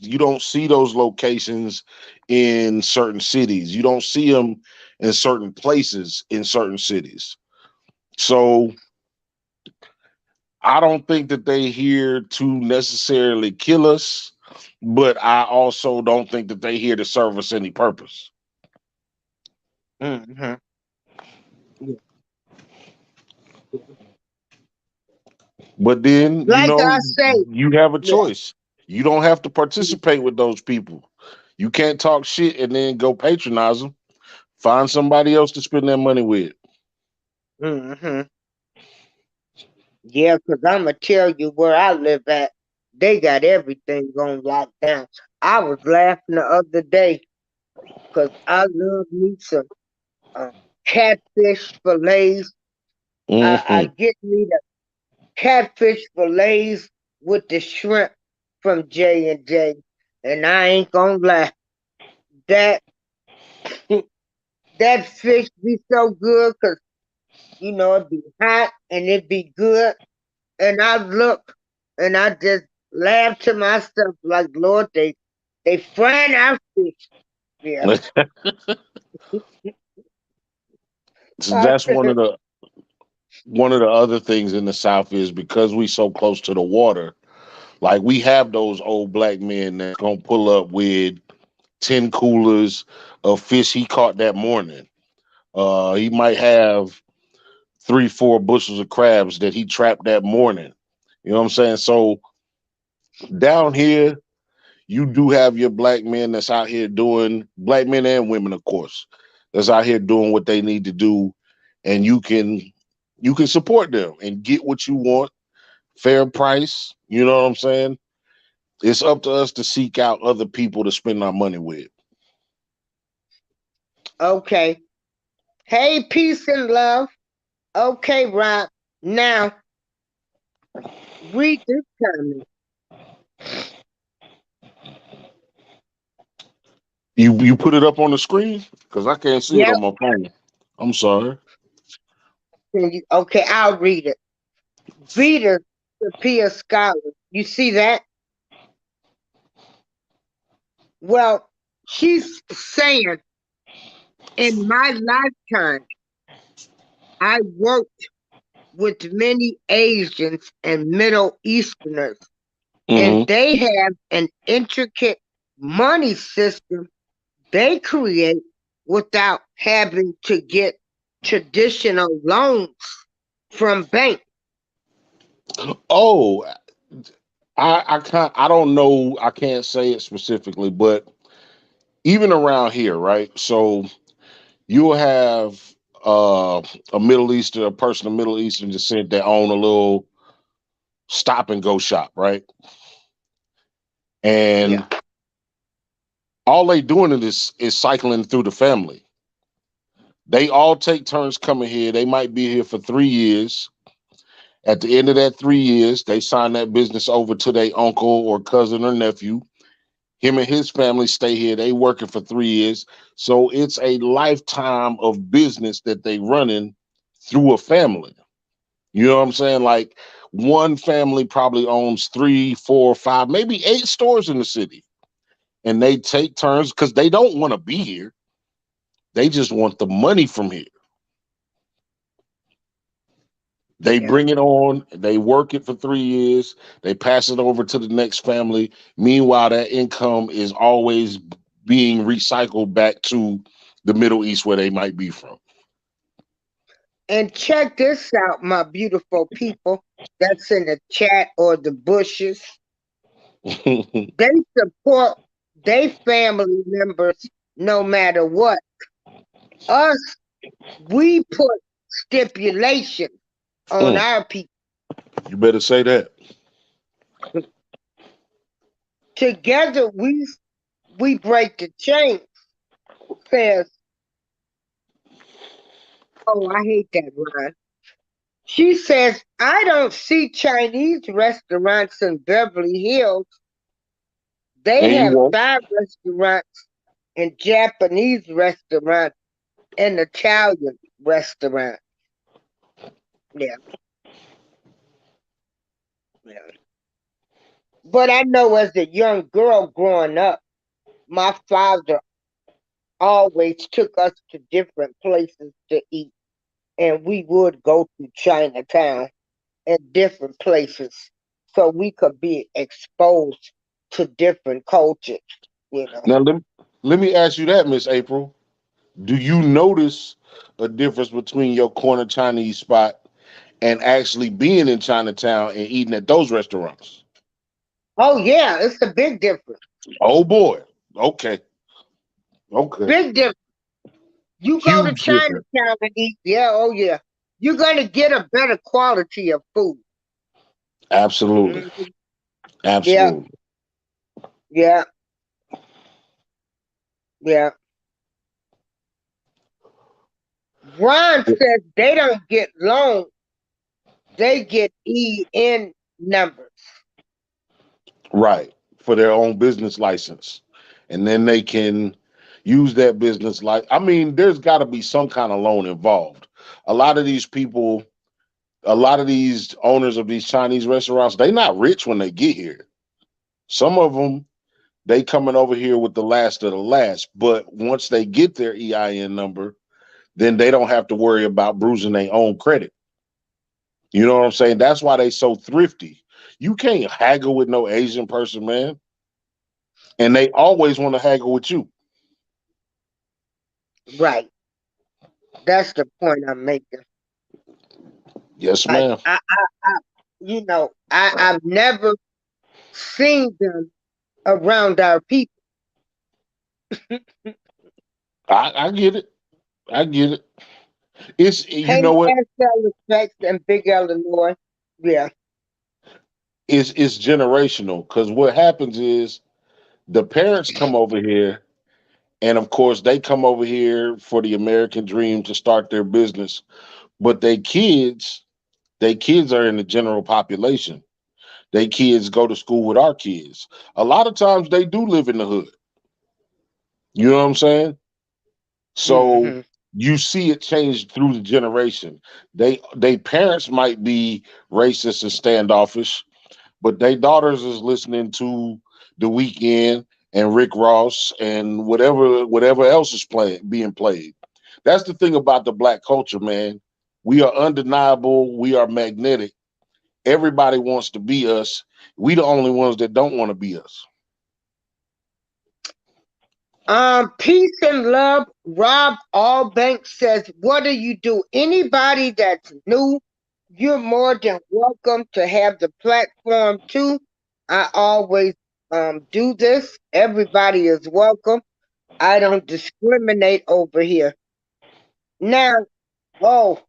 locations in certain cities. You don't see them in certain places in certain cities. So I don't think that they here to necessarily kill us, but I also don't think that they here to serve us any purpose. Hmm. Yeah. But then, Like I say, you have a yeah. choice. You don't have to participate with those people. You can't talk shit and then go patronize them. Find somebody else to spend that money with. Hmm. Yeah, because I'm going to tell you where I live at. They got everything on lockdown. I was laughing the other day because I love me some uh, catfish fillets. I Hmm. get me the catfish fillets with the shrimp from J&J. And I ain't going to lie, that that fish be so good because, it be hot and it be good. And I look and I just laugh to myself like, Lord, they frying our fish. Yeah. So I that's said, one of the other things in the South is because we so close to the water. Like we have those old black men that's gonna pull up with 10 coolers of fish he caught that morning. He might have 3, 4 bushels of crabs that he trapped that morning. You know what I'm saying? So down here, you do have your black men that's out here doing, black men and women, of course, that's out here doing what they need to do, and you can support them and get what you want, fair price. You know what I'm saying? It's up to us to seek out other people to spend our money with. okay. Hey, peace and love. Okay, Rob. Now, read this comment. You put it up on the screen because I can't see it Yep. on my phone. I'm sorry. Okay, I'll read it. Vita Sophia Scholar. You see that? Well, she's saying, in my lifetime, I worked with many Asians and Middle Easterners, and Hmm. they have an intricate money system they create without having to get traditional loans from banks. Oh, I don't know. I can't say it specifically, but even around here, right? So you'll have a Middle Eastern, a person of Middle Eastern descent that own a little stop and go shop, right? Yeah. And all they doing is cycling through the family. They all take turns coming here. They might be here for 3 years. At the end of that 3 years, they sign that business over to their uncle or cousin or nephew. Him and his family stay here. They working for 3 years. So it's a lifetime of business that they running through a family. You know what I'm saying? Like one family probably owns 3, 4, 5, maybe 8 stores in the city. And they take turns because they don't want to be here. They just want the money from here. They Yeah. bring it on, they work it for 3 years, they pass it over to the next family. Meanwhile, that income is always being recycled back to the Middle East where they might be from. And check this out, my beautiful people that's in the chat or the bushes. They support their family members no matter what. Us, We put stipulation on Mm, our people. you better say that. Together we break the chain. Says, oh, I hate that line. She says, I don't see Chinese restaurants in Beverly Hills. They And you have won't. Thai restaurants and Japanese restaurants and Italian restaurants. Yeah, yeah. But I know as a young girl growing up, my father always took us to different places to eat. And we would go to Chinatown and different places so we could be exposed to different cultures, you know. Now let me ask you that, Miss April. Do you notice a difference between your corner Chinese spot and actually being in Chinatown and eating at those restaurants? Oh yeah, it's a big difference. Oh boy. Okay. Okay. Big difference. You go to Huge difference. Chinatown and eat, yeah, oh yeah. You're gonna get a better quality of food. Absolutely. Mhm. Yeah, Absolutely. yeah, yeah. Ron says they don't get loans, they get EN numbers. Right. For their own business license. And then they can use that business like I mean, there's gotta be some kind of loan involved. A lot of these people, a lot of these owners of these Chinese restaurants, they not rich when they get here. Some of them, they coming over here with the last of the last. But once they get their EIN number, then they don't have to worry about bruising their own credit. You know what I'm saying? That's why they so thrifty. You can't haggle with no Asian person, man. And they always want to haggle with you. Right. That's the point I'm making. Yes, Like ma'am. I've never seen them around our people. I get it. I get it. It's you Hey, know what? SL Effects and Big Illinois. Yeah. It's generational because what happens is the parents come over here, and of course they come over here for the American dream to start their business. But they kids are in the general population. They kids go to school with our kids. A lot of times they do live in the hood. You know what I'm saying? So Hmm. you see it change through the generation. They parents might be racist and standoffish, but they daughters is listening to The Weeknd and Rick Ross and whatever else is being played. That's the thing about the black culture, man. We are undeniable. We are magnetic. Everybody wants to be us. We the only ones that don't want to be us. Peace and love. Rob Allbank says, what do you do? Anybody that's new, you're more than welcome to have the platform too. I always do this. Everybody is welcome. I don't discriminate over here. Now, oh,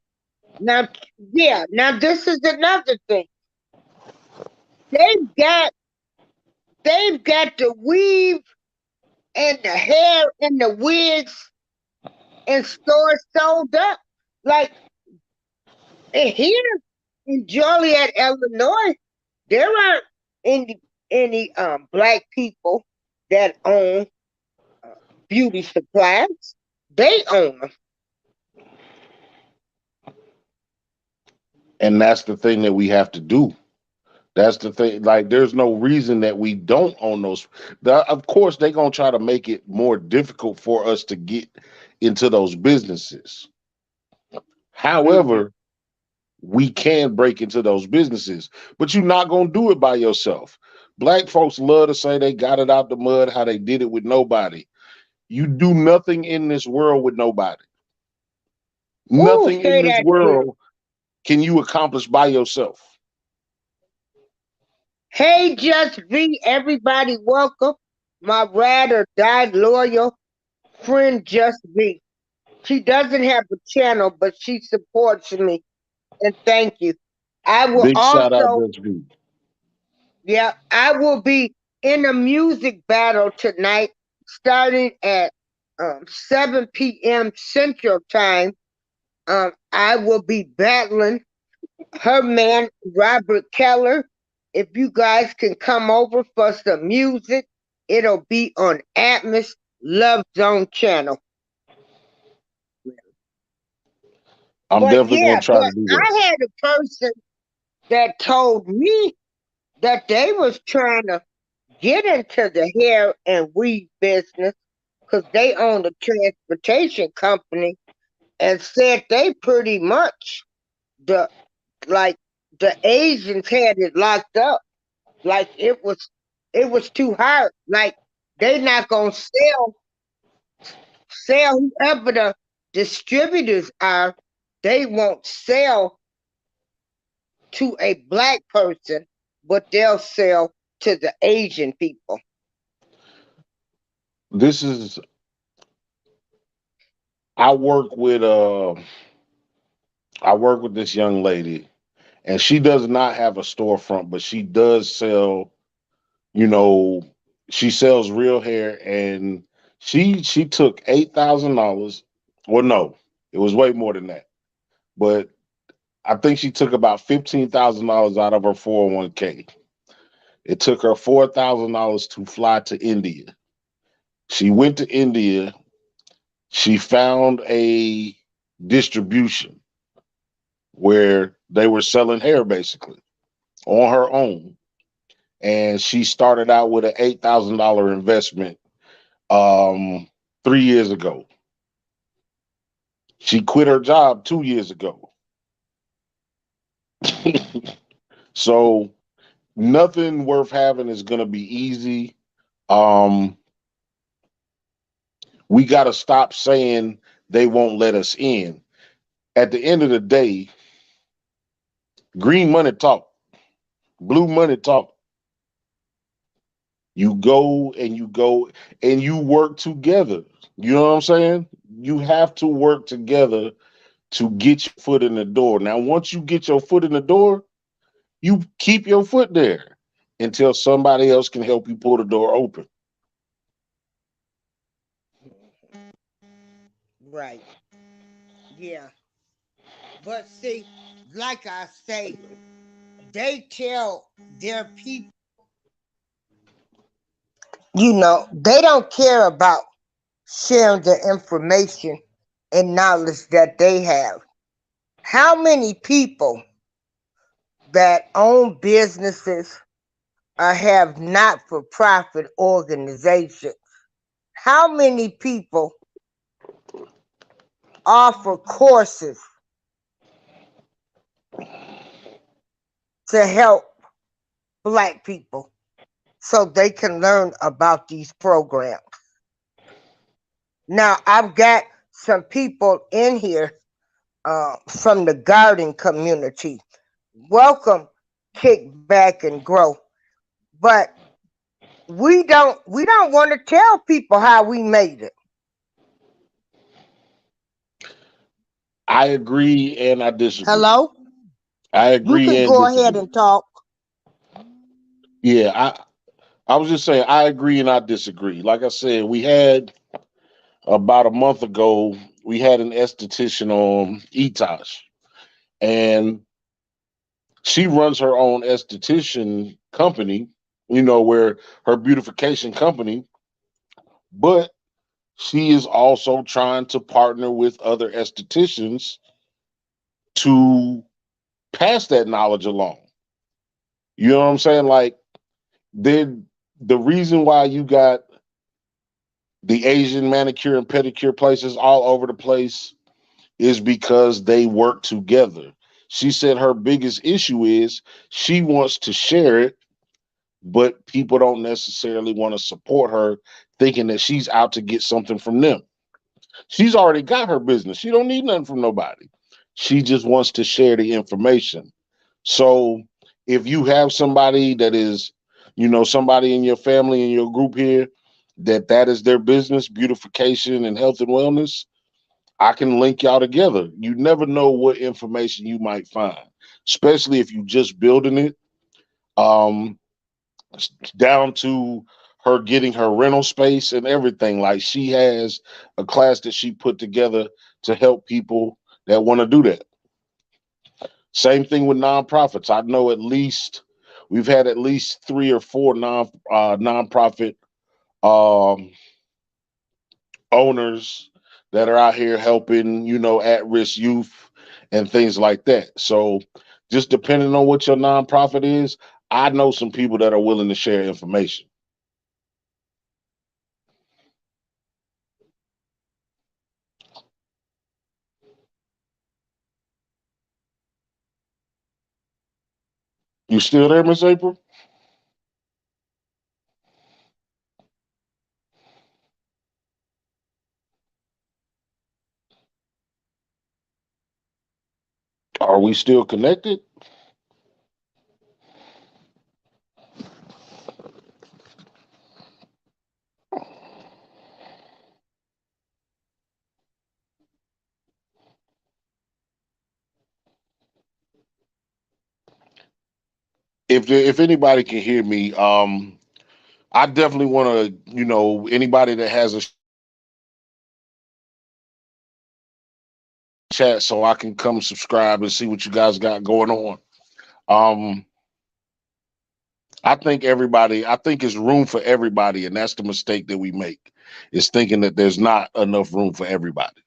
now, yeah, now this is another thing. They've got they've got the weave and the hair and the wigs and stores sold up. Like here in Joliet, Illinois, there aren't any black people that own uh, beauty supplies. They own them. And that's the thing that we have to do. That's the thing. Like, there's no reason that we don't own those. Of course, they're gonna try to make it more difficult for us to get into those businesses. Hmm. However, we can break into those businesses, but you're not gonna do it by yourself. Black folks love to say they got it out the mud, how they did it with nobody. You do nothing in this world with nobody. Ooh, Nothing in say this that again. world can you accomplish by yourself. Hey, Just be everybody welcome. My ride or die loyal friend, Just be. She doesn't have a channel, but she supports me, and thank you. I will Big shout out, also, Dutch B. yeah, I will be in a music battle tonight, starting at 7 p.m. Central Time. I will be battling her man, Robert Keller. If you guys can come over for some music, it'll be on Atmos Love Zone channel. I'm But definitely gonna yeah, try but to do that. I had a person that told me that they was trying to get into the hair and weave business because they own a transportation company and said they pretty much the like the Asians had it locked up. Like it was too hard. Like they not gonna sell whoever the distributors are. They won't sell to a black person, but they'll sell to the Asian people. This is I work with I work with this young lady, and she does not have a storefront, but she does sell, you know, she sells real hair, and she took $8,000. Well, no, it was way more than that. But I think she took about $15,000 out of her 401k. It took her $4,000 to fly to India. She went to India. She found a distribution where they were selling hair basically on her own. And she started out with an $8,000 investment 3 years ago. She quit her job 2 years ago. So nothing worth having is going to be easy. Um, we got to stop saying they won't let us in. At the end of the day, green money talk, blue money talk. You go and you work together. You know what I'm saying? You have to work together to get your foot in the door. Now, once you get your foot in the door, you keep your foot there until somebody else can help you pull the door open. Right. Yeah. But see, like I say, they tell their people, they don't care about sharing the information and knowledge that they have. How many people that own businesses or have not for profit organizations, how many people offer courses to help black people so they can learn about these programs? Now, I've got some people in here from the garden community. Welcome, Kick Back and Grow. But we don't want to tell people how we made it. I agree and I disagree. Hello? I You agree can and go ahead disagree. and talk. Yeah, I was just saying I agree and I disagree. Like I said, we had about a month ago, we had an esthetician on Etosh, and she runs her own esthetician company, where her beautification company, but she is also trying to partner with other estheticians to pass that knowledge along. You know what I'm saying? Like, the reason why you got the Asian manicure and pedicure places all over the place is because they work together. She said her biggest issue is she wants to share it, but people don't necessarily want to support her, thinking that she's out to get something from them. She's already got her business. She don't need nothing from nobody. She just wants to share the information. So if you have somebody that is, somebody in your family, in your group here, that is their business, beautification and health and wellness, I can link y'all together. You never know what information you might find, especially if you just building it. Um, Down to her getting her rental space and everything. Like she has a class that she put together to help people that want to do that. Same thing with nonprofits. I know at least we've had at least three or four nonprofit um, owners that are out here helping, at risk youth and things like that. So just depending on what your nonprofit is, I know some people that are willing to share information. You still there, Miss April? Are we still connected? If anybody can hear me, I definitely want to, anybody that has a chat so I can come subscribe and see what you guys got going on. Um, I think it's room for everybody, and that's the mistake that we make is thinking that there's not enough room for everybody.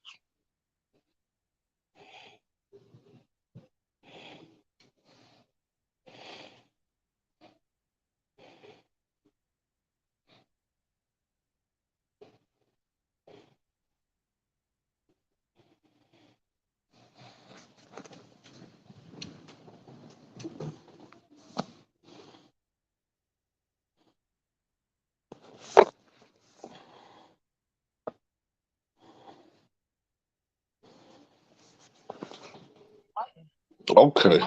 Okay.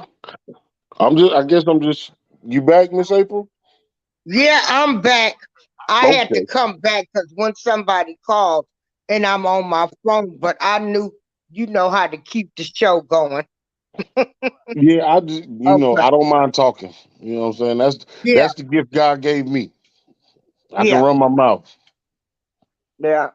I guess I'm just, you back, Miss April? Yeah, I'm back. I had to Okay. come back because when somebody called and I'm on my phone, but I knew you know how to keep the show going. Yeah, I just, Okay. I don't mind talking. You know what I'm saying? Yeah, That's the gift God gave me. I can yeah, run my mouth. yeah.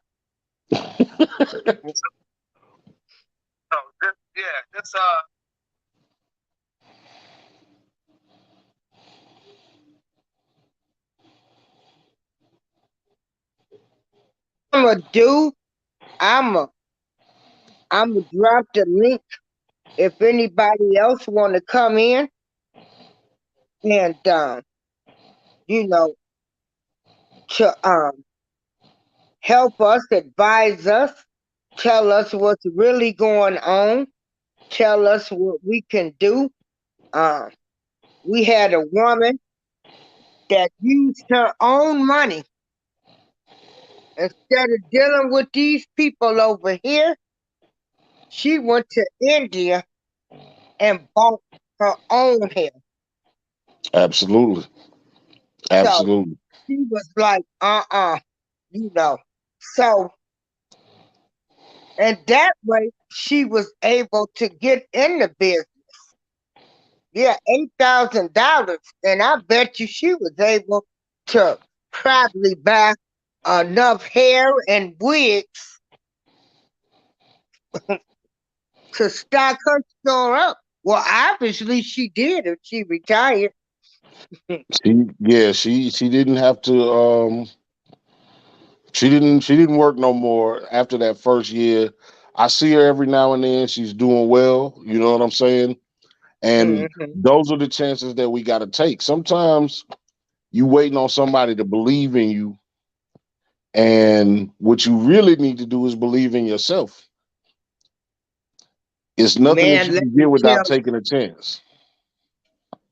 I'm gonna do. I'm a. I'm gonna drop the link if anybody else want to come in and you know, to help us, advise us, tell us what's really going on, tell us what we can do. Um, we had a woman that used her own money instead of dealing with these people over here. She went to India and bought her own hair. Absolutely. So Absolutely. she was like, you know. So, and that way she was able to get in the business. Yeah, $8,000. And I bet you she was able to probably buy enough hair and wigs to stock her store up. Well, obviously she did if she retired. She didn't have to she didn't work no more after that first year. I see her every now and then. She's doing well, you know what I'm saying? And Hmm. those are the chances that we got to take. Sometimes you waiting on somebody to believe in you, and what you really need to do is believe in yourself. It's nothing that Man, you can get without taking a chance.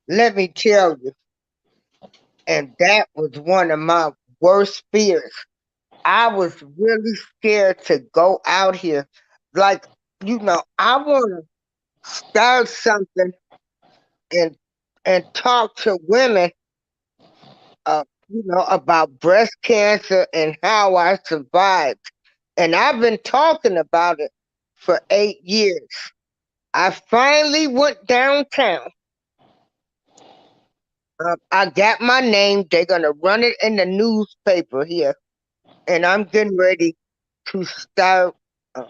let me tell you, and that was one of my worst fears. I was really scared to go out here. Like, I want to start something and talk to women, about breast cancer and how I survived. And I've been talking about it. for 8 years. I finally went downtown. I got my name. They're going to run it in the newspaper here. And I'm getting ready to start uh,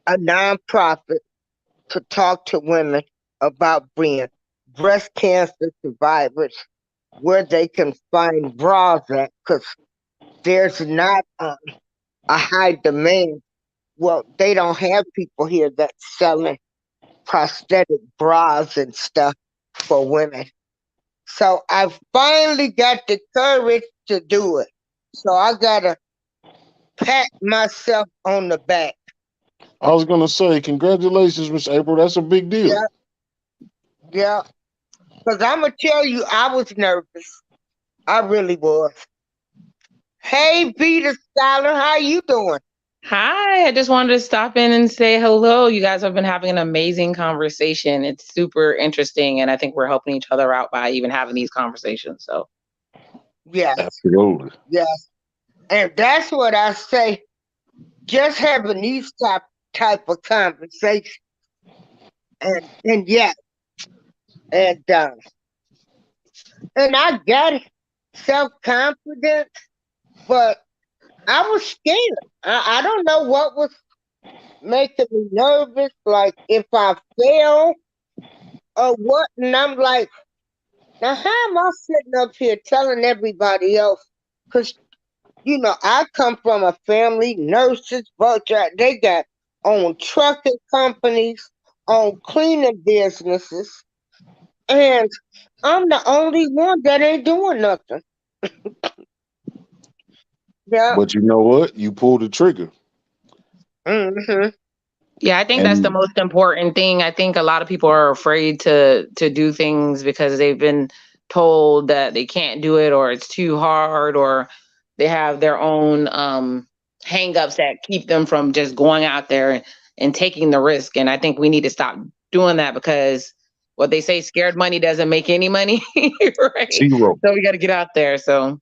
a nonprofit to talk to women about being breast cancer survivors, where they can find bras at, because there's not a high demand. Well, they don't have people here that's selling prosthetic bras and stuff for women. So I finally got the courage to do it. So I gotta pat myself on the back. I was gonna say, congratulations, Miss April. That's a big deal. Yeah, yeah. Because I'm gonna tell you, I was nervous. I really was. Hey, Peter Scholar, how you doing? Hi, I just wanted to stop in and say hello. You guys have been having an amazing conversation. It's super interesting, and I think we're helping each other out by even having these conversations. So, Yes, Absolutely. yes. And that's what I say. Just having these type of conversations, and yeah, and and I got self confidence, but I was scared. I don't know what was making me nervous, like if I fail or what. And I'm like, now how am I sitting up here telling everybody else? Because, I come from a family, nurses, but they got own trucking companies, own cleaning businesses, and I'm the only one that ain't doing nothing. Yeah. But you know what? You pulled the trigger. Hmm. yeah, I think that's the And most important thing. I think a lot of people are afraid to do things because they've been told that they can't do it or it's too hard or they have their own hangups that keep them from just going out there and taking the risk. And I think we need to stop doing that because what they say, scared money doesn't make any money, right? zero. So we got to get out there. So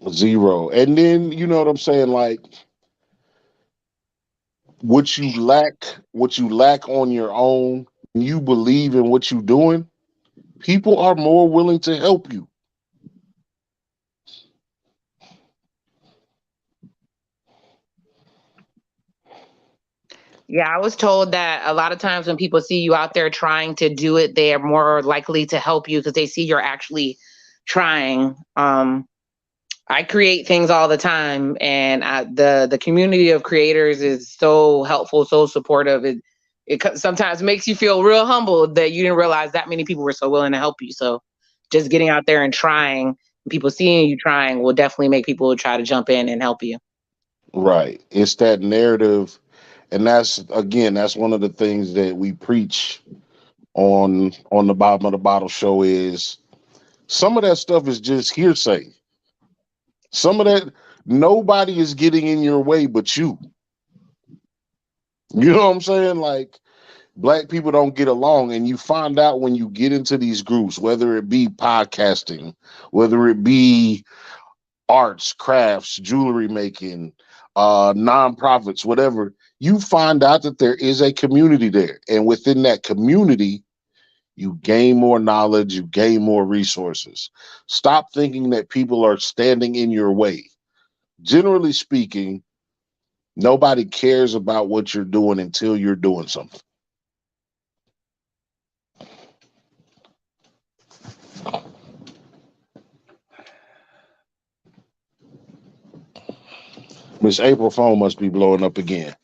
Zero. And then you know what I'm saying? Like what you lack on your own, when you believe in what you're doing, people are more willing to help you. yeah, I was told that a lot of times when people see you out there trying to do it, they are more likely to help you because they see you're actually trying. I create things all the time, and the community of creators is so helpful, so supportive. It sometimes makes you feel real humbled that you didn't realize that many people were so willing to help you. So, just getting out there and trying, people seeing you trying, will definitely make people try to jump in and help you. Right. It's that narrative. And that's one of the things that we preach on the bottom of the bottle show is some of that stuff is just hearsay. Some of that nobody is getting in your way but you. You know what I'm saying? Like black people don't get along, and you find out when you get into these groups, whether it be podcasting, whether it be arts, crafts, jewelry making, nonprofits, whatever, you find out that there is a community there. And within that community, you gain more knowledge, you gain more resources. Stop thinking that people are standing in your way. Generally speaking, nobody cares about what you're doing until you're doing something. Miss April phone must be blowing up again.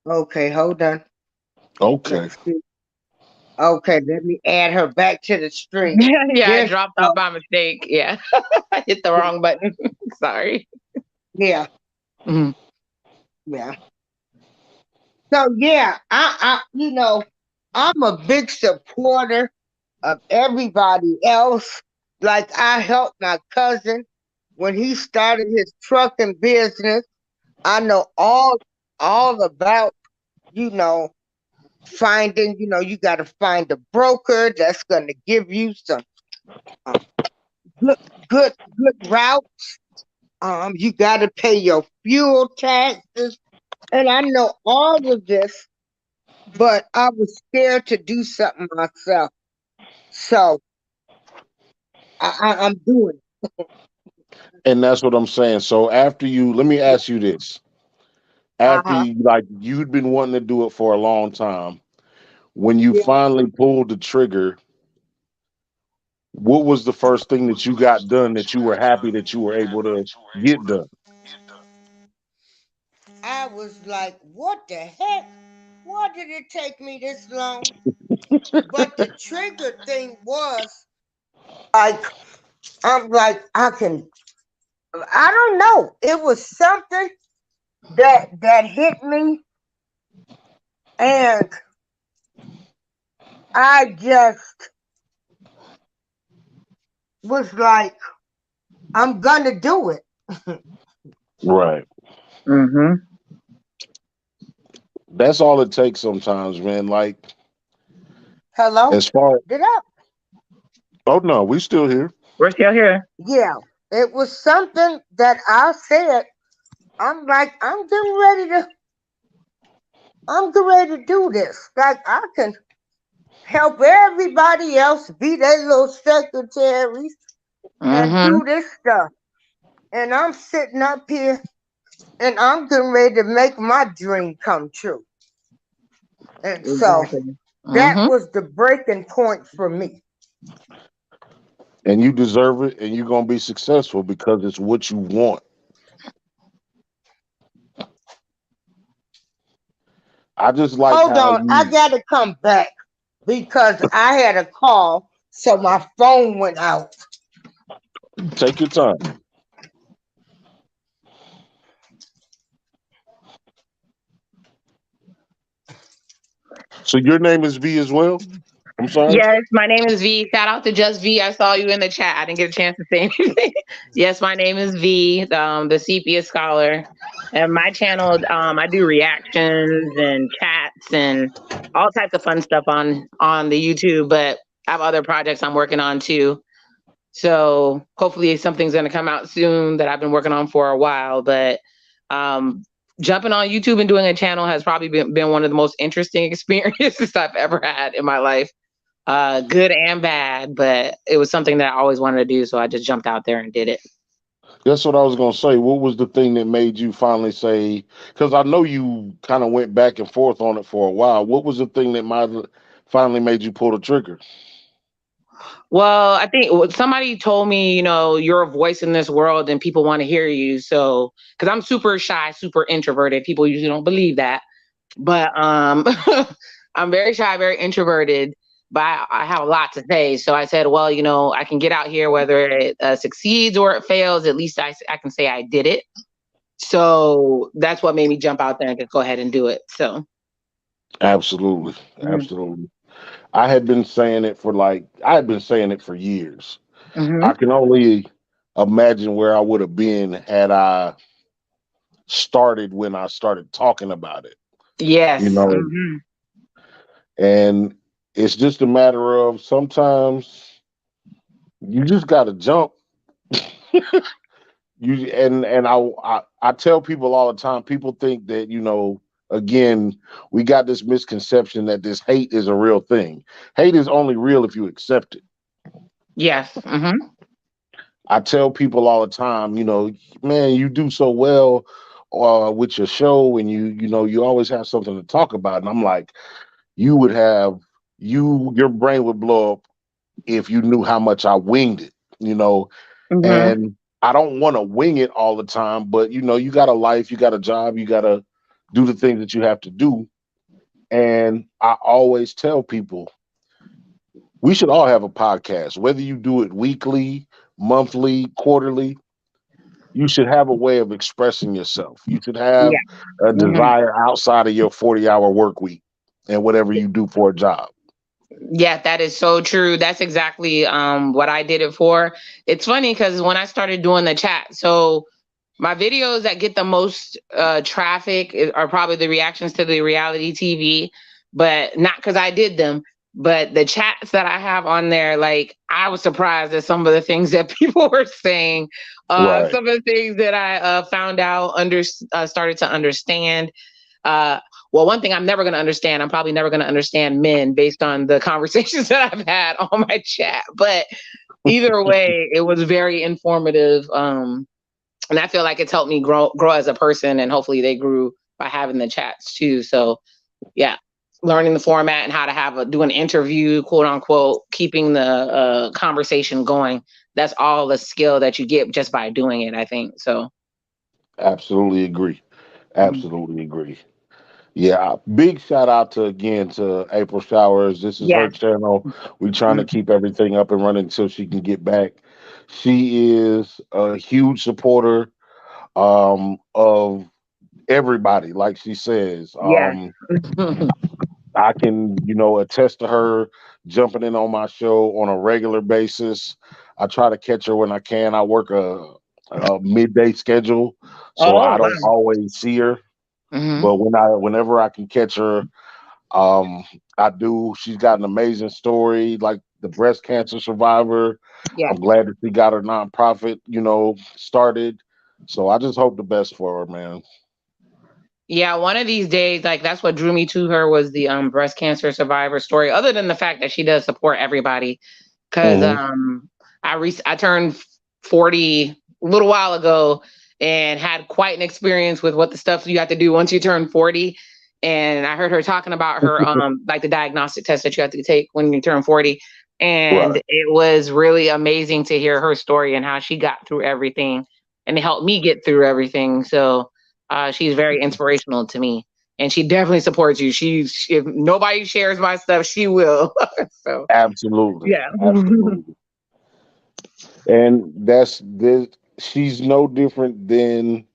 Okay, hold on. Okay. Let's see. Okay, let me add her back to the stream. Yeah, yeah, I There dropped she off go. by mistake. Yeah, I hit the wrong button. Sorry. Yeah, Mhm. yeah. So yeah, I'm a big supporter of everybody else. Like I helped my cousin when he started his trucking business. I know all about, you know, finding, you got to find a broker that's going to give you some uh, good, good route. You got to pay your fuel taxes. And I know all of this, but I was scared to do something myself. So I'm doing it. And that's what I'm saying. So after you, let me ask you this. After Uh-huh. you, like, you'd been wanting to do it for a long time, when you Yeah. finally pulled the trigger, what was the first thing that you got done that you were happy that you were able to get done? I was like, what the heck? Why did it take me this long? But the trigger thing was like, I'm like, I don't know. It was something that hit me, and I just was like, I'm gonna do it. Right. Mm-hmm. That's all it takes sometimes, man. Like, Hello? as far, Did I? oh no, we still here. We're still here. Yeah. It was something that I said. I'm like, I'm getting ready to do this. Like I can help everybody else be their little secretaries and Mm-hmm. do this stuff. And I'm sitting up here and I'm getting ready to make my dream come true. And so Exactly. that Mm-hmm. was the breaking point for me. And you deserve it, and you're gonna be successful because it's what you want. I just like Hold how on, I you gotta come back because I had a call, so my phone went out. take your time. So your name is V as well? I'm sorry. Yes, my name is V. Shout out to Just V. I saw you in the chat. I didn't get a chance to say anything. Yes, my name is V, the Sepia Scholar. And my channel, I do reactions and chats and all types of fun stuff on the YouTube, but I have other projects I'm working on too. So hopefully something's going to come out soon that I've been working on for a while. But um, jumping on YouTube and doing a channel has probably been one of the most interesting experiences I've ever had in my life, good and bad. But it was something that I always wanted to do. So I just jumped out there and did it. That's what I was gonna say. What was the thing that made you finally say? Because I know you kind of went back and forth on it for a while. What was the thing that might finally made you pull the trigger? Well, I think somebody told me, you're a voice in this world and people want to hear you. So, because I'm super shy, super introverted, people usually don't believe that. But I'm very shy, very introverted, but I have a lot to say. So I said, well, I can get out here, whether it succeeds or it fails, at least I can say I did it. So that's what made me jump out there and just go ahead and do it. So, Absolutely, absolutely. I had been saying it for years. I mm-hmm. can only imagine where I would have been had I started when I started talking about it. You Yes. know, Mm-hmm. and it's just a matter of sometimes you just got to jump. I tell people all the time. People think that again, we got this misconception that this hate is a real thing. Hate is only real if you accept it. Yes. Mm-hmm. I tell people all the time, man, you do so well with your show, and you always have something to talk about. And I'm like, you would have your brain would blow up if you knew how much I winged it, Mm-hmm. and I don't want to wing it all the time, but you got a life, you got a job, you got to do the things that you have to do. And I always tell people we should all have a podcast, whether you do it weekly, monthly, quarterly. You should have a way of expressing yourself. You should have Yeah. a Mm-hmm. desire outside of your 40-hour work week and whatever you do for a job. Yeah, that is so true. That's exactly what I did it for. It's funny because when I started doing the chat, so my videos that get the most traffic are probably the reactions to the reality TV. but not because I did them. But the chats that I have on there, like I was surprised at some of the things that people were saying. Right. Some of the things that I found out, started to understand. Uh, well, one thing I'm never going to understand, I'm probably never going to understand men based on the conversations that I've had on my chat. But either way, it was very informative. And I feel like it's helped me grow as a person, and hopefully they grew by having the chats too. So yeah, learning the format and how to do an interview, quote unquote, keeping the conversation going. That's all the skill that you get just by doing it, I think. So Absolutely agree. Absolutely agree. Yeah, big shout out to April Showers. This is her yes. channel. We trying to keep everything up and running until she can get back. She is a huge supporter of everybody, like she says. Yes. I can, attest to her jumping in on my show on a regular basis. I try to catch her when I can. I work a midday schedule, so Oh I wow. don't always see her. Hmm. But whenever I can catch her, I do. She's got an amazing story, like the breast cancer survivor. Yeah. I'm glad that she got her nonprofit, started. So I just hope the best for her, man. Yeah, one of these days, like that's what drew me to her was the breast cancer survivor story. Other than the fact that she does support everybody, because Hmm. I turned 40 a little while ago and had quite an experience with what the stuff you have to do once you turn 40. And I heard her talking about her like the diagnostic test that you have to take when you turn 40. And Right. it was really amazing to hear her story and how she got through everything and it helped me get through everything. So she's very inspirational to me. And she definitely supports you. If nobody shares my stuff, she will. So Absolutely. yeah. Absolutely. And that's this. She's no different than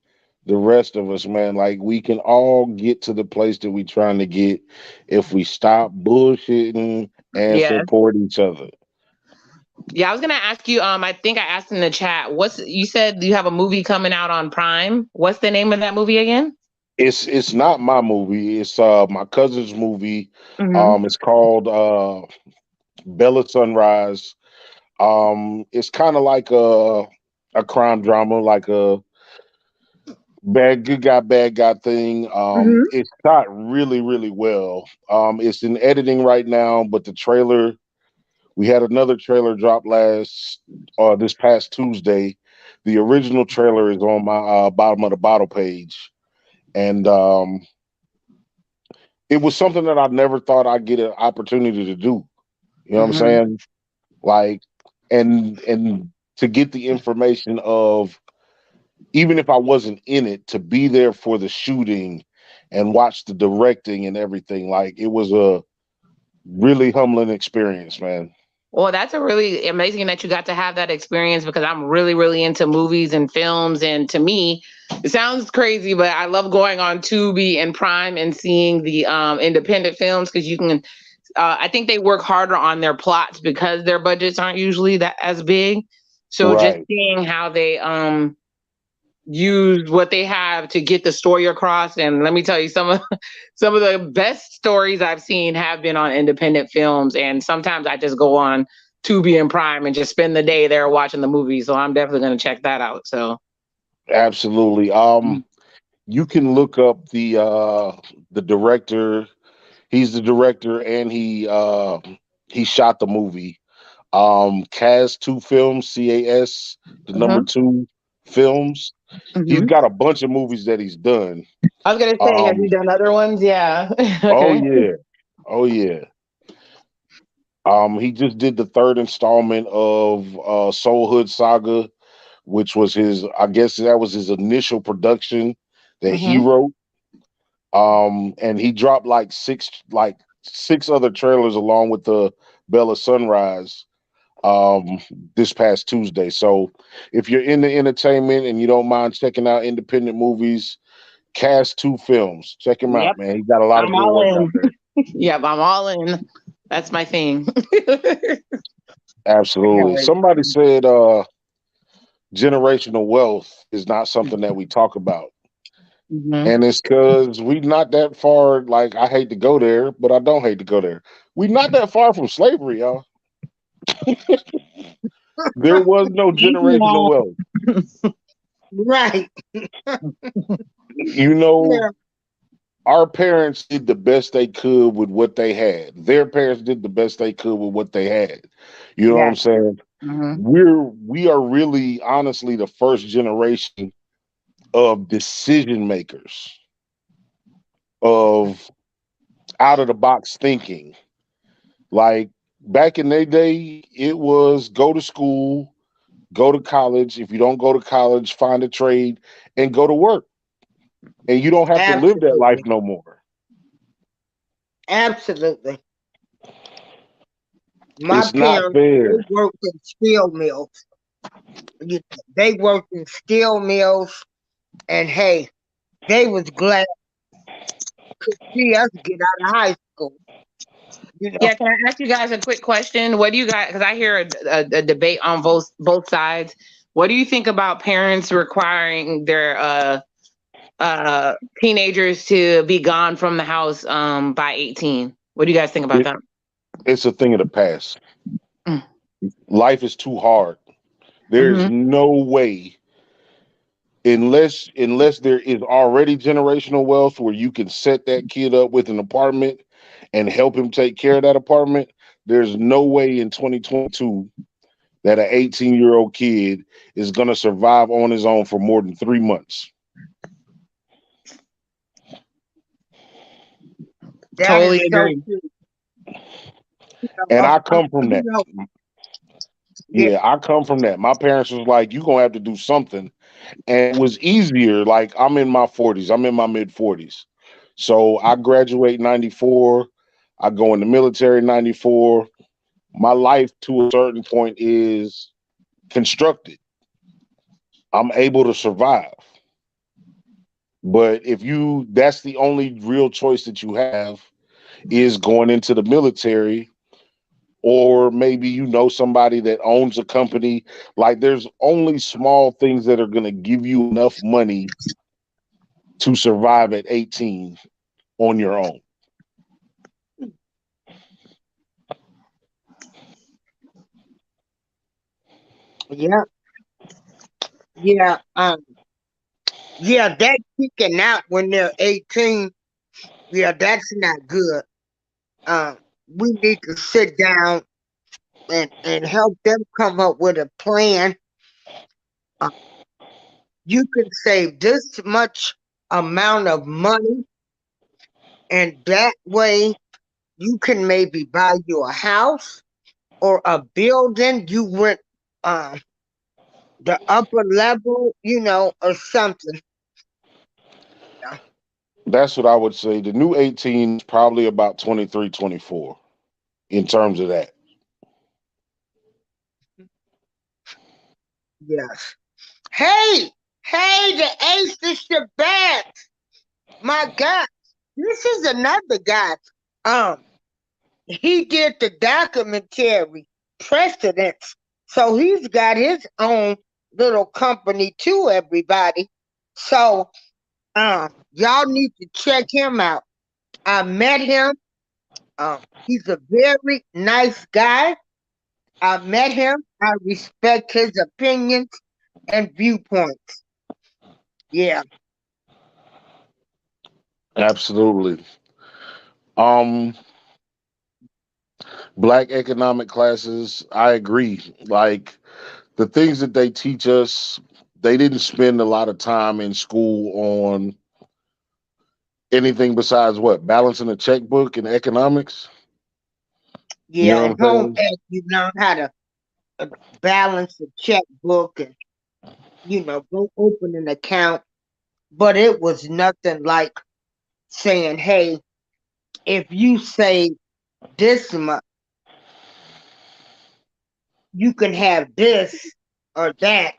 the rest of us, man. Like we can all get to the place that we're trying to get if we stop bullshitting and Yes. support each other. Yeah, I was gonna ask you. I think I asked in the chat. You said you have a movie coming out on Prime? What's the name of that movie again? It's not my movie. It's my cousin's movie. Mm-hmm. It's called Bella Sunrise. It's kind of like a crime drama, like a bad guy thing. Mm-hmm. It's shot really, really well. It's in editing right now, but the trailer, we had another trailer drop this past Tuesday. The original trailer is on my bottom of the bottle page, and it was something that I never thought I'd get an opportunity to do. You know what I'm Mm-hmm. saying? Like, and to get the information of, even if I wasn't in it, to be there for the shooting and watch the directing and everything. Like, it was a really humbling experience, man. Well, that's a really amazing that you got to have that experience because I'm really, really into movies and films. And to me, it sounds crazy, but I love going on Tubi and Prime and seeing the independent films because you can. I think they work harder on their plots because their budgets aren't usually that as big. So just Right. seeing how they use what they have to get the story across. And let me tell you, some of the best stories I've seen have been on independent films. And sometimes I just go on Tubi and Prime and just spend the day there watching the movie. So I'm definitely going to check that out. So Absolutely. You can look up the director. He's the director, and he shot the movie. Cas Two Films, CAS, the number mhm, two films. He's mhm. got a bunch of movies that he's done. I was going to say, have Um, you done other ones? Yeah. oh Okay. yeah, oh yeah. He just did the third installment of Soul Hood Saga, which was I guess that was his initial production that he Hmm. wrote. And he dropped like six other trailers along with the Bella Sunrise um this past Tuesday. So if you're into entertainment and you don't mind checking out independent movies, Cast Two Films. Check him Yep. out, man. He got a lot of I'm good all work out in. there. Yep. I'm all in. That's my thing. Can't Absolutely. wait. Somebody said generational wealth is not something that we talk about. Mhm. And it's because we not that far. Like, I hate to go there, but I don't hate to go there. We not that far from slavery, y'all. There was no generational Yeah. wealth. Right. You know, Yeah. our parents did the best they could with what they had. Their parents did the best they could with what they had. You know what I'm Yeah. saying? Mhm. We are really honestly the first generation of decision makers, of out of the box thinking. Like back in their day, it was go to school, go to college. If you don't go to college, find a trade and go to work. And you don't have to live that life Absolutely. no more. Absolutely. My It's not parents, they fair. worked in steel mills. They worked in steel mills, and hey, they was glad to see us get out of high school. You know, Yeah, can I ask you guys a quick question? What do you guys? Because I hear a debate on both sides. What do you think about parents requiring their teenagers to be gone from the house by 18? What do you guys think about It, that? it's a thing of the past. Mm. Life is too hard. There's Mhm. no way unless there is already generational wealth where you can set that kid up with an apartment and help him take care of that apartment. There's no way in 2022 that an 18-year-old kid is going to survive on his own for more than 3 months. that is Totally so agree. true. And I come from You that. know, yeah, Yeah, I come from that. My parents was like, "You gonna have to do something," and it was easier. Like I'm in my 40s. I'm in my mid 40s. So I graduate 94. I go in the military 94. My life to a certain point is constructed. I'm able to survive. But if you that's the only real choice that you have is going into the military, or maybe you know somebody that owns a company. Like there's only small things that are going to give you enough money to survive at 18 on your own. yeah, yeah, yeah. That kicking out when they're 18. Yeah, that's not good. We need to sit down and help them come up with a plan. Uh, you can save this much amount of money, and that way you can maybe buy you a house or a building. You rent uh, the upper level, or something. Yeah. That's what I would say. The new 18 is probably about 23, 24 in terms of that. Yes. Hey, hey, the Ace of Shabbat. My God, this is another guy. Um, he did the documentary Precedence. So he's got his own little company too, everybody. So y'all need to check him out. I met him. He's a very nice guy. I met him. I respect his opinions and viewpoints. Yeah. Absolutely. Um, Black economic classes, I agree. Like the things that they teach us, they didn't spend a lot of time in school on anything besides what? Balancing a checkbook and economics. You Yeah. know At what I'm home saying? ec, you learn how to balance the checkbook and, go open an account. But it was nothing like saying, hey, if you save this much, you can have this or that,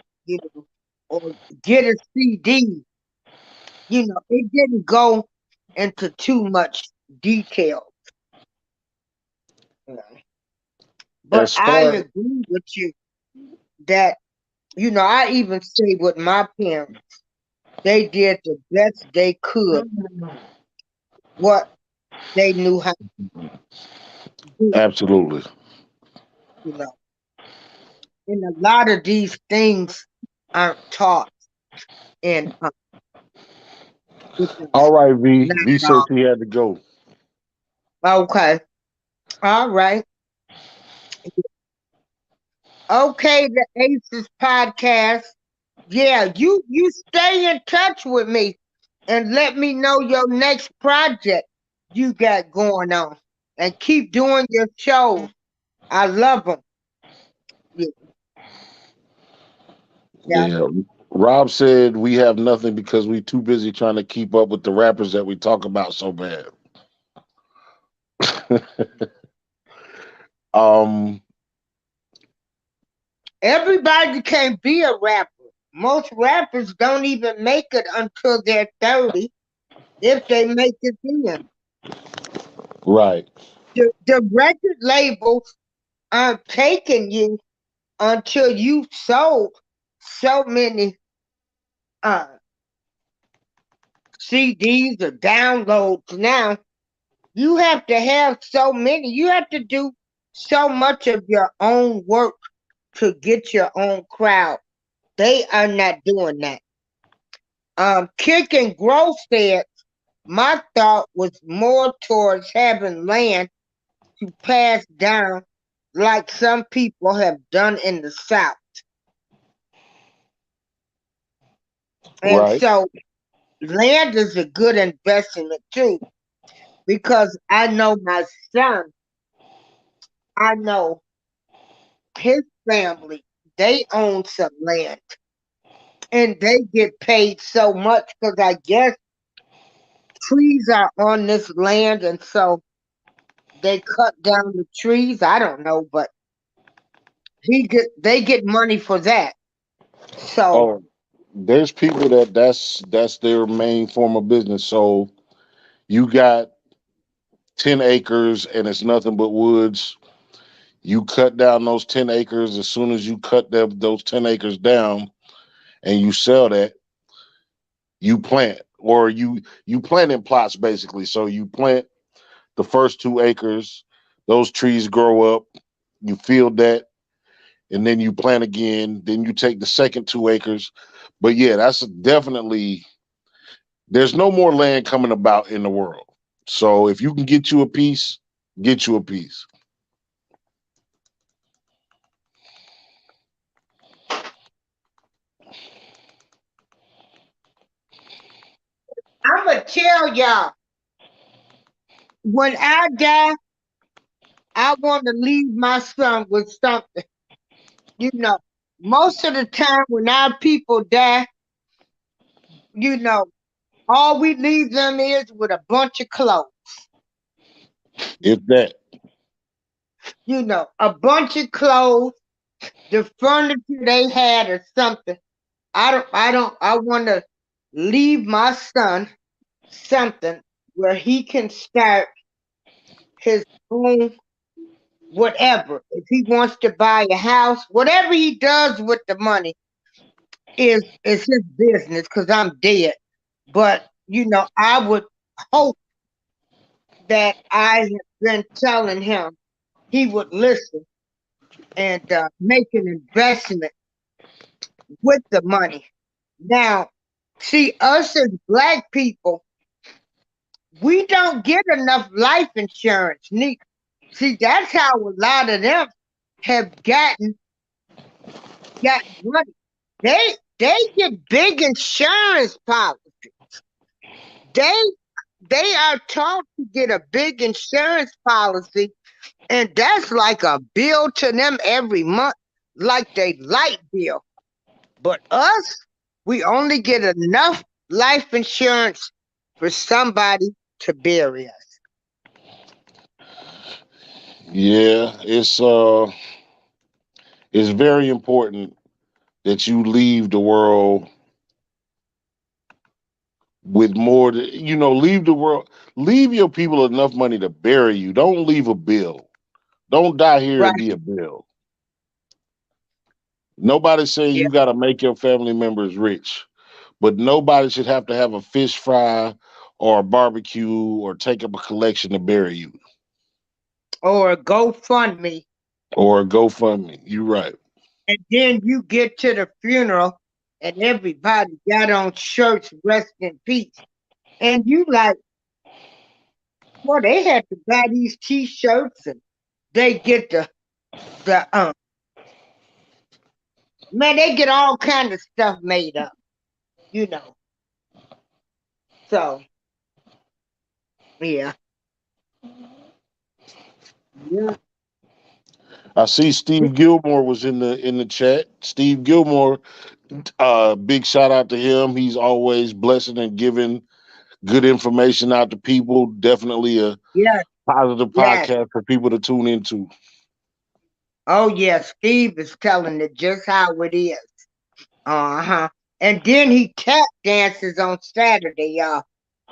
or get a CD. It didn't go into too much detail. you know. But As I far agree with you that, I even say with my parents. They did the best they could, what they knew how to do, Absolutely. you know. And a lot of these things aren't taught in with All us. right, V. Not V at said he had to go. all. Okay. All right. Okay, the Aces podcast. Yeah, you stay in touch with me and let me know your next project you got going on. And keep doing your shows. I love them. Yeah, yeah. Yeah. Rob said we have nothing because we too busy trying to keep up with the rappers that we talk about so bad. um, Everybody can't be a rapper. Most rappers don't even make it until they're 30, if they make it then. right. The record labels aren't taking you until you've sold so many uh, CDs or downloads now. You have to have so many. You have to do so much of your own work to get your own crowd. They are not doing that. Kick and Grow said, my thought was more towards having land to pass down like some people have done in the South. And Right. so land is a good investment too, because I know my son, I know his family, they own some land and they get paid so much because I guess trees are on this land and so they cut down the trees. I don't know, but they get money for that. So Oh, there's people that's their main form of business. So you got 10 acres and it's nothing but woods. You cut down those 10 acres. As soon as you cut those 10 acres down and you sell that, you plant, or you plant in plots basically. So you plant the first 2 acres, those trees grow up, you field that, and then you plant again. Then you take the second 2 acres. But yeah, that's definitely, there's no more land coming about in the world. So if you can get you a piece, get you a piece. I'm going to tell y'all, when I die, I want to leave my son with something. You know, most of the time when our people die, you know, all we leave them is with a bunch of clothes. If that. You know, a bunch of clothes, the furniture they had or something. I want to leave my son something where he can start his own whatever. If he wants to buy a house, whatever he does with the money is his business because I'm dead. But you know, I would hope that I have been telling him he would listen and make an investment with the money. Now, see, us as black people, we don't get enough life insurance. See, that's how a lot of them have got money. They get big insurance policy. They they are taught to get a big insurance policy, and that's like a bill to them every month, like they light bill. But us, we only get enough life insurance for somebody to bury us. Yeah, it's very important that you leave the world with more leave the world, leave your people enough money to bury you. Don't leave a bill. Don't die here and Right. be a bill. Nobody's saying Yeah. you got to make your family members rich, but nobody should have to have a fish fry or a barbecue or take up a collection to bury you Or a GoFundMe, or a GoFundMe. You right. and then you get to the funeral, and everybody got on shirts, rest in peace, and you like, well, they had to buy these T-shirts, and they get the man, they get all kind of stuff made up, you know. So yeah, yeah, I see Steve Gilmore was in the chat. Steve Gilmore, big shout out to him. He's always blessing and giving good information out to people. Definitely a yes, positive yes. podcast for people to tune into. Oh yeah, Steve is telling it just how it is. Uh-huh. And then he tap dances on Saturday, y'all.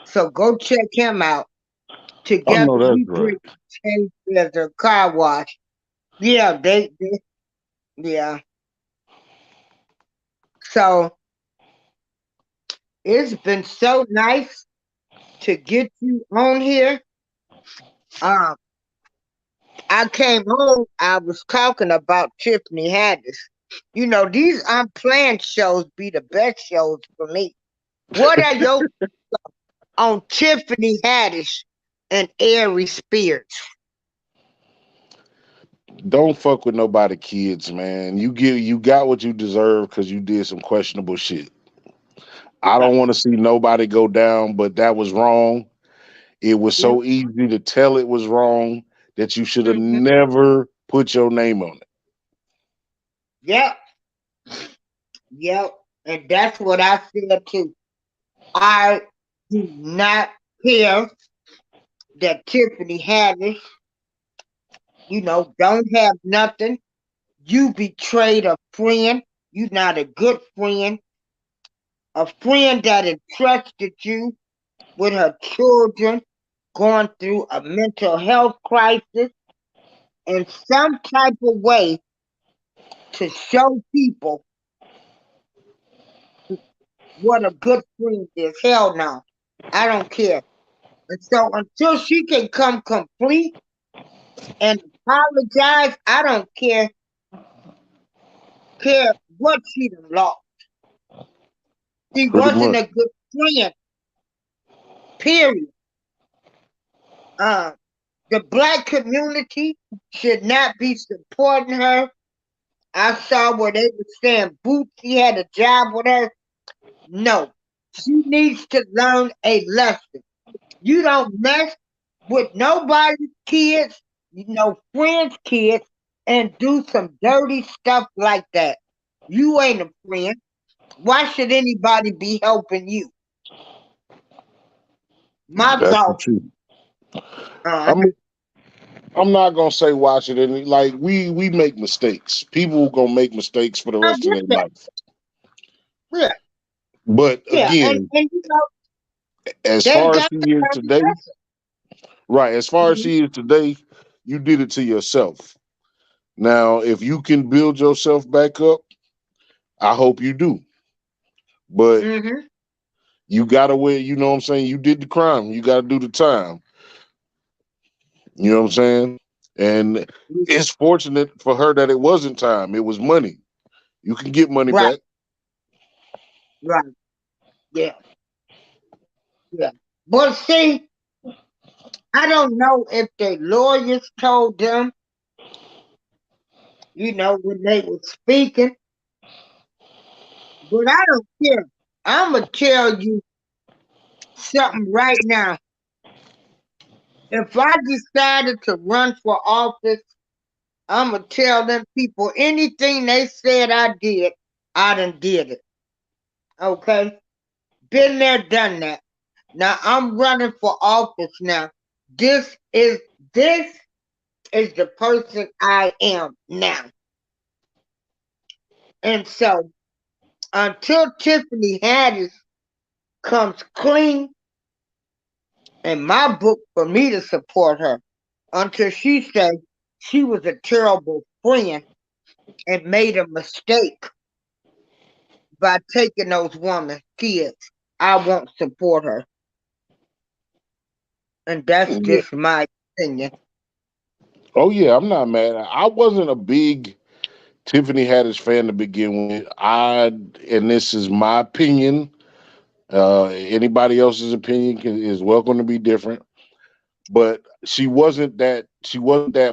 So go check him out. I Together know that's we right. break change as a car wash. Yeah, they yeah. So it's been so nice to get you on here. Um, I came home, I was talking about Tiffany Haddish. You know, these unplanned shows be the best shows for me. What are your on Tiffany Haddish and Aries Spears? Don't fuck with nobody, kids, man. You got what you deserve because you did some questionable shit. I Right. don't want to see nobody go down, but that was wrong. It was Yep. so easy to tell it was wrong that you should have Mhm. never put your name on it. Yep. Yep. And that's what I feel too. I do not care that Tiffany Haddish, don't have nothing. You betrayed a friend. You're not a good friend. A friend that entrusted you with her children going through a mental health crisis in some type of way to show people what a good friend is. Hell no. I don't care. And so until she can come complete and apologize, I don't care what she done lost. She Pretty wasn't much. a good friend, period. Uh, the black community should not be supporting her. I saw where they were saying Bootsy had a job with her. No. She needs to learn a lesson. You don't mess with nobody's kids, friends' kids, and do some dirty stuff like that. You ain't a friend. Why should anybody be helping you? My That's the thought. truth. Uh, I mean, I'm not gonna say watch it any like we make mistakes. People gonna make mistakes for the I rest of get their that. life. Yeah, But yeah, and again, as they far as got she to is learn today, right? As far as the she is today, you did it to yourself. Now, if you can build yourself back up, I hope you do. But lesson. Hmm. you gotta wear, you know what I'm saying? You did the crime. You gotta do the time. You know what I'm saying? And it's fortunate for her that it wasn't time. It was money. You can get money Right, back. right. Yeah, yeah. But see, I don't know if their lawyers told them, when they were speaking, but I don't care. I'm going to tell you something right now. If I decided to run for office, I'm going to tell them people anything they said I did, I done did it. Okay? Been there, done that. Now I'm running for office now. This is this is the person I am now. And so until Tiffany Haddish comes clean in my book for me to support her, until she says she was a terrible friend and made a mistake, by taking those women's kids. I won't support her. And that's Yeah. just my opinion. Oh yeah, I'm not mad. I wasn't a big Tiffany Haddish fan to begin with. And this is my opinion. Anybody else's opinion is welcome to be different. But she wasn't that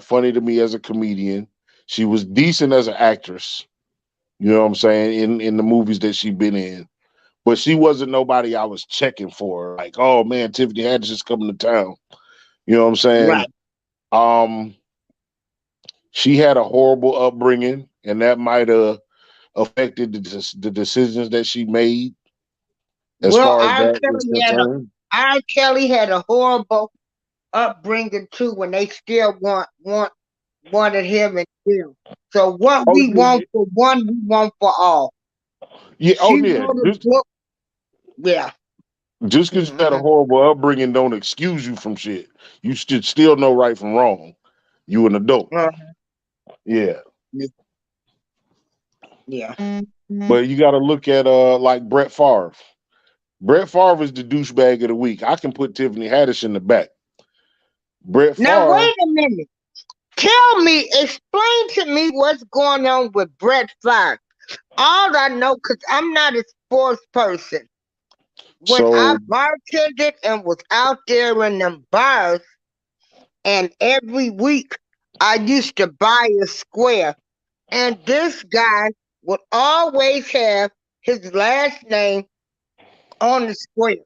funny to me as a comedian. She was decent as an actress. You know what I'm saying? In the movies that she been in. But she wasn't nobody I was checking for. Like, oh man, Tiffany Haddish is coming to town. You know what I'm saying? Right. Um, she had a horrible upbringing, and that might have affected the decisions that she made as Well, far as that is concerned. R. Kelly had a horrible upbringing too when they still wanted him in jail. So what Oh we want for one, we want for all. yeah, oh She yeah. wrote a book. Yeah. Just because you had a Mhm. horrible upbringing don't excuse you from shit. You should still know right from wrong. You an adult. Uh, Yeah. yeah. But you got to look at like Brett Favre. Brett Favre is the douchebag of the week. I can put Tiffany Haddish in the back. Brett Now Favre. wait a minute. Explain to me what's going on with Brett Favre. All I know, because I'm not a sports person. When I So bartended and was out there in them bars, and every week I used to buy a square, and this guy would always have his last name on the square.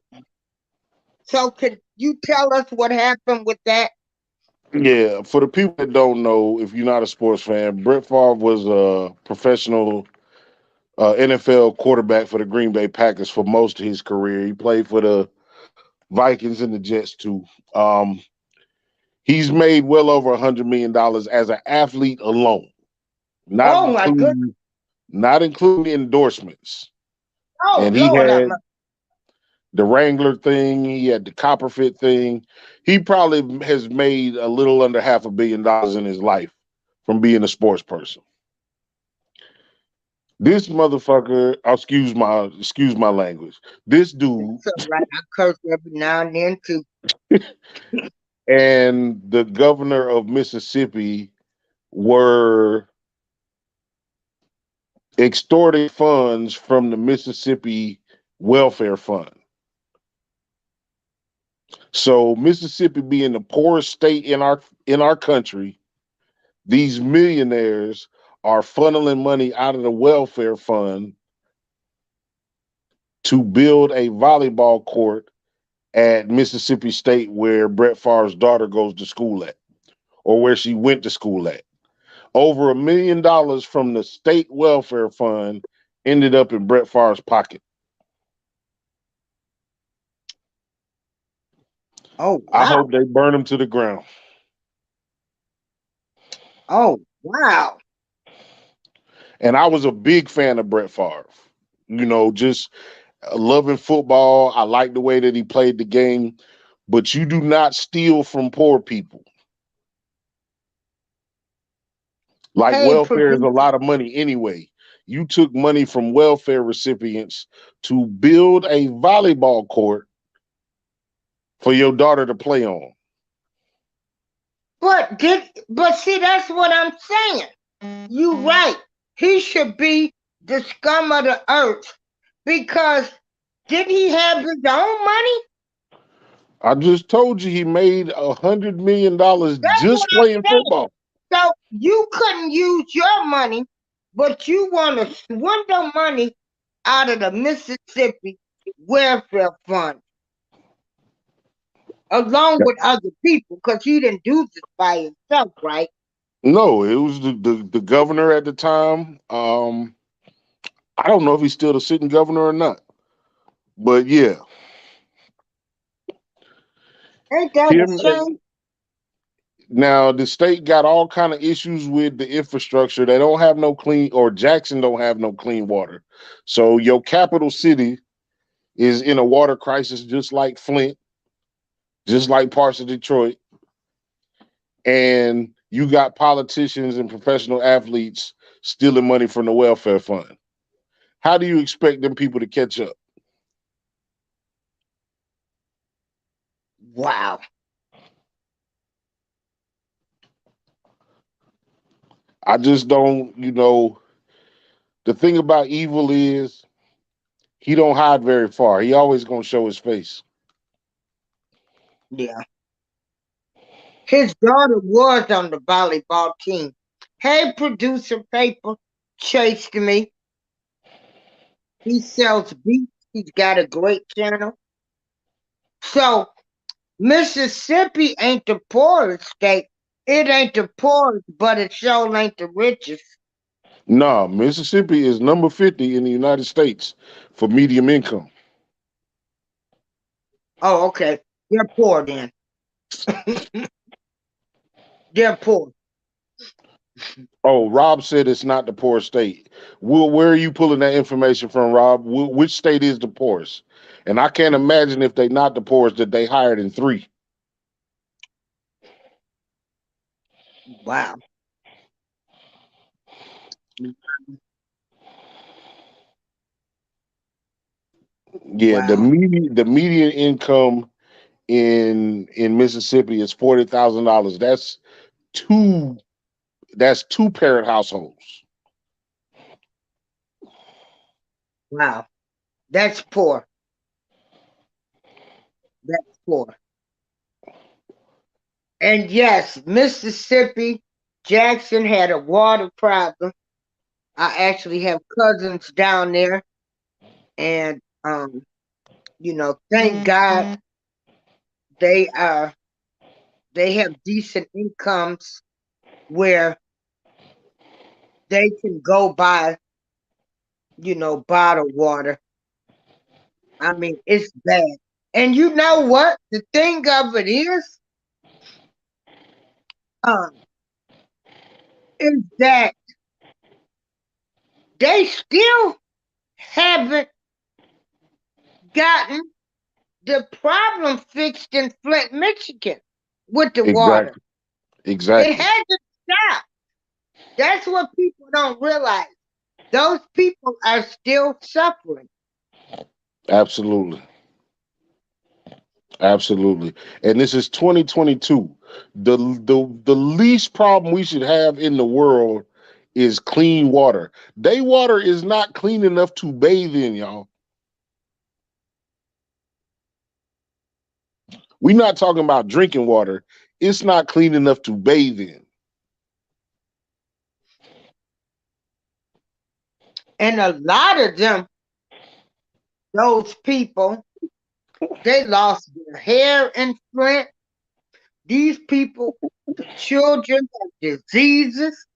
So could you tell us what happened with that? yeah, for the people that don't know, if you're not a sports fan, Brett Favre was a professional NFL quarterback for the Green Bay Packers for most of his career. He played for the Vikings and the Jets too. Um, he's made well over $100 million as an athlete alone, not Oh my goodness. including not including endorsements. Oh And he Lord, had the Wrangler thing, he had the Copperfit thing. He probably has made a little under $500 million in his life from being a sports person. This motherfucker, excuse my language. This dude it's all right. I curse every now and then too. and the governor of Mississippi were extorting funds from the Mississippi Welfare Fund. So Mississippi being the poorest state in our country, these millionaires are funneling money out of the welfare fund to build a volleyball court at Mississippi State where Brett Favre's daughter goes to school at, or where she went to school at. Over $1 million from the state welfare fund ended up in Brett Favre's pocket. Oh I wow. hope they burn him to the ground. Oh wow. And I was a big fan of Brett Favre. You know, just loving football. I like the way that he played the game. But you do not steal from poor people. Like Hey welfare is a producer. lot of money anyway. You took money from welfare recipients to build a volleyball court for your daughter to play on. But see, that's what I'm saying. You right. He should be the scum of the earth because did he have his own money? I just told you he made $100 million That's what just I'm playing saying. football. So you couldn't use your money, but you want to swindle money out of the Mississippi Welfare Fund along with other people because he didn't do this by himself, right? No, it was the governor at the time. I don't know if he's still the sitting governor or not, but yeah, Ain't that a him. shame? Now the state got all kind of issues with the infrastructure. They don't have no clean, or Jackson don't have no clean water. So your capital city is in a water crisis, just like Flint, just like parts of Detroit, and you got politicians and professional athletes stealing money from the welfare fund. How do you expect them people to catch up? Wow. I just don't, the thing about evil is he don't hide very far. He always gonna show his face. Yeah. His daughter was on the volleyball team. Hey, producer Paper chased me. He sells beats. He's got a great channel. So Mississippi ain't the poorest state. It ain't the poorest, but it sure ain't the richest. No, Mississippi is number 50 in the United States for medium income. Oh, okay. They're poor then. They're poor. Oh, Rob said it's not the poorest state. Where are you pulling that information from, Rob? Which state is the poorest? And I can't imagine if they not the poorest that they hired in 3. Wow. Yeah, the Wow. median income in Mississippi is $40,000. Two that's 2 parent households. Wow. That's poor. That's poor. And yes, Mississippi, Jackson had a water problem. I actually have cousins down there, and thank God they have decent incomes where they can go buy, bottled water. I mean, it's bad. And you know what? The thing of it um, is that they still haven't gotten the problem fixed in Flint, Michigan with the water. Exactly. It Exactly. hasn't stopped. That's what people don't realize. Those people are still suffering. Absolutely. Absolutely. And this is 2022. The least problem we should have in the world is clean water. They water is not clean enough to bathe in, y'all. We're not talking about drinking water. It's not clean enough to bathe in. And a lot of them, those people, they lost their hair in Flint. These people, the children have diseases.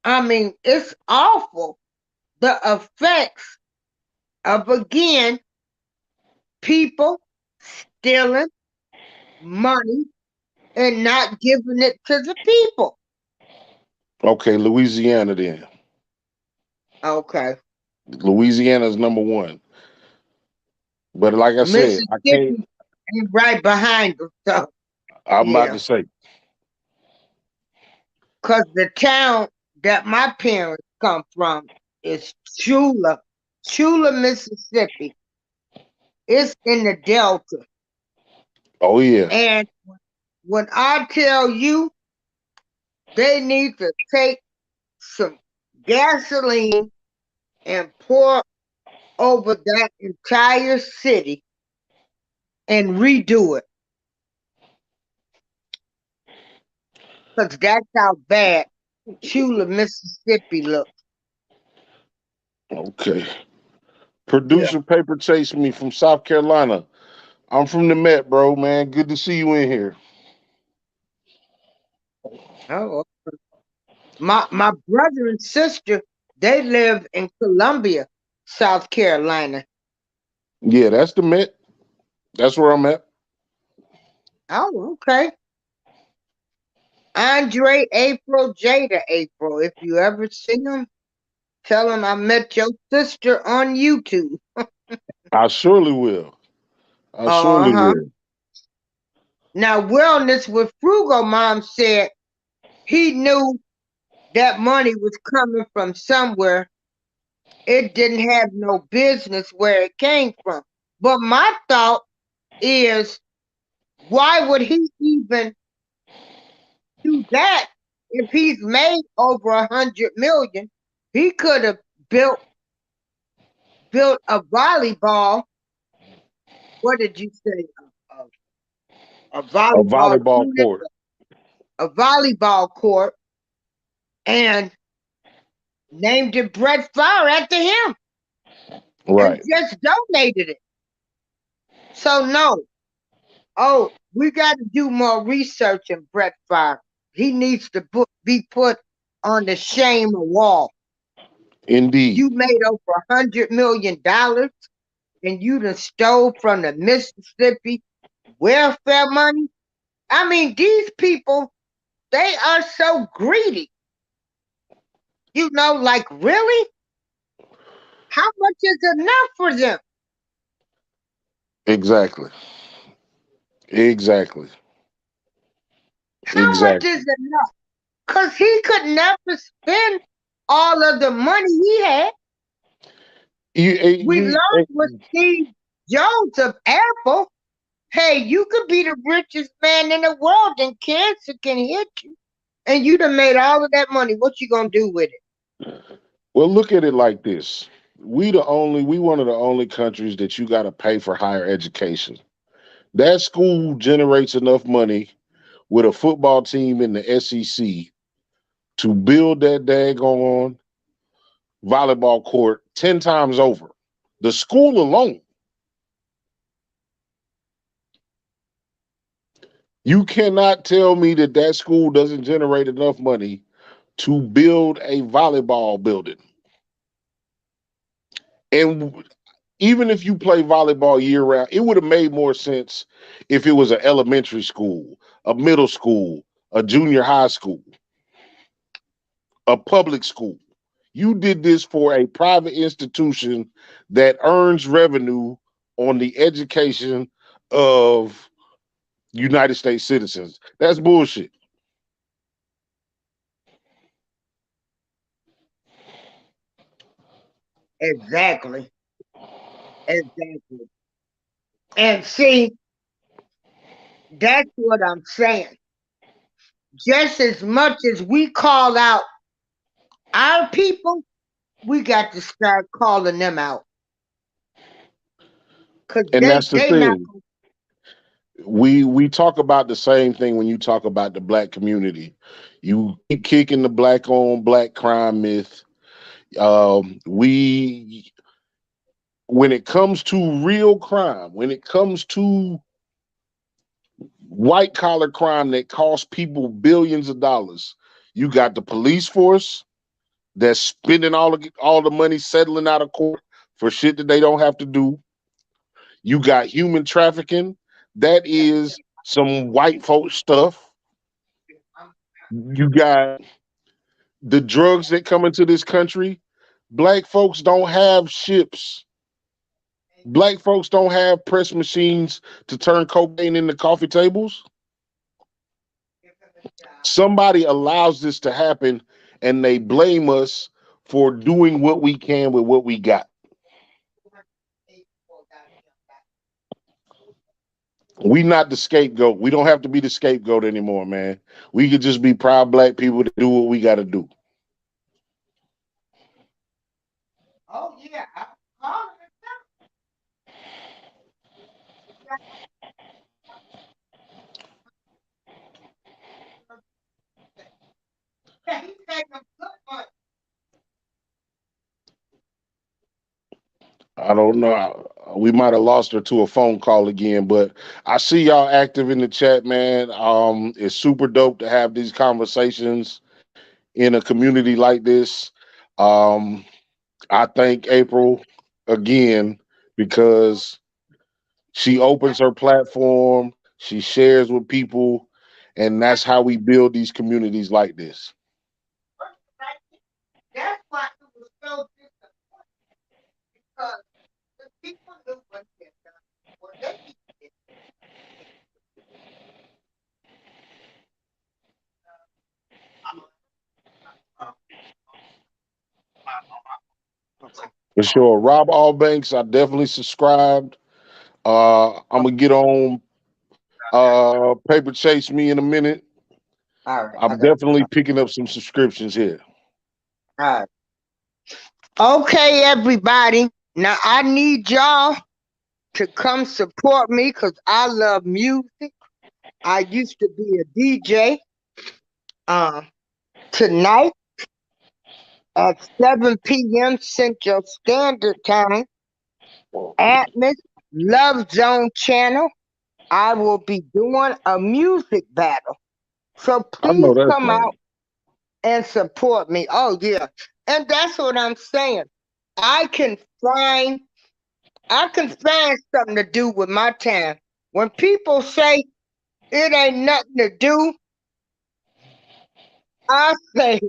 I mean, it's awful. The effects of, again, people stealing money and not giving it to the people. Okay, Louisiana then. Okay. Louisiana is number 1. But like I said, I can't. Mississippi ain't right behind them. So, I'm about yeah. to say, Because the town that my parents come from is Chula, Mississippi. It's in the Delta. oh yeah. And when I tell you they need to take some gasoline and pour over that entire city and redo it. Because that's how bad Chula, Mississippi looks. Okay. Yeah. Producer Paper chased me from South Carolina. I'm from the Met, bro, man. Good to see you in here. Oh, my brother and sister, they live in Columbia, South Carolina. Yeah, that's the Met. That's where I'm at. Oh, okay. Andre April, Jada April. If you ever see him, tell him I met your sister on YouTube. I surely will. I surely Uh-huh. will. Now, Wellness with Frugal Mom said he knew that money was coming from somewhere It didn't have no business where it came from. But my thought is, why would he even do that if he's made over 100 million? He could have built a volleyball. What did you say? A A volleyball volleyball unit, court. a volleyball court, and named it Brett Favre after him, and Right. just donated it. So no. Oh, we got to do more research in Brett Favre. He needs to be put on the shame wall. Indeed. You made over $100 million, and you done stole from the Mississippi welfare money. I mean, these people, they are so greedy. Like, really? How much is enough for them? Exactly. Exactly. How much Exactly. is enough? Because he could never spend all of the money he had. You, We you, learned with Steve Jobs of Apple. Hey, you could be the richest man in the world and cancer can hit you. And you done made all of that money. What you gonna do with it? well, look at it like this. We one of the only countries that you got to pay for higher education. That school generates enough money with a football team in the SEC to build that daggone volleyball court 10 times over. The school alone. You cannot tell me that that school doesn't generate enough money to build a volleyball building. And even if you play volleyball year round, it would have made more sense if it was an elementary school, a middle school, a junior high school, a public school. You did this for a private institution that earns revenue on the education of United States citizens. That's bullshit. Exactly. Exactly. And see, that's what I'm saying. Just as much as we call out our people, we got to start calling them out. Because And that's the they not thing. We talk about the same thing when you talk about the black community. You keep kicking the black on black crime myth. We when it comes to real crime, when it comes to white collar crime that costs people billions of dollars, you got the police force that's spending all the money settling out of court for shit that they don't have to do. You got human trafficking. That is some white folk stuff. You got the drugs that come into this country. Black folks don't have ships. Black folks don't have press machines to turn cocaine into coffee tables. Somebody allows this to happen and they blame us for doing what we can with what we got. We not the scapegoat. We don't have to be the scapegoat anymore, man. We could just be proud black people to do what we got to do. Oh yeah, calling yeah, he taking good money. I don't know. We might have lost her to a phone call again, but I see y'all active in the chat, man. It's super dope to have these conversations in a community like this. Um, I thank April again because she opens her platform, she shares with people, and that's how we build these communities like this. That's why it was so disappointing because the people knew what they had done. What they did. For sure. Rob Allbanks, I definitely subscribed. I'm gonna get on Paper Chase Me in a minute. All right, I I'm got definitely picking up some subscriptions here. all right. Okay, everybody. Now I need y'all to come support me because I love music. I used to be a DJ. Uh, Tonight at 7 p.m. Central Standard Time, Atmos Love Zone channel, I will be doing a music battle. So I know please that's come right. out and support me. Oh yeah. And that's what I'm saying. I can find I can find something to do with my time. When people say it ain't nothing to do, I say,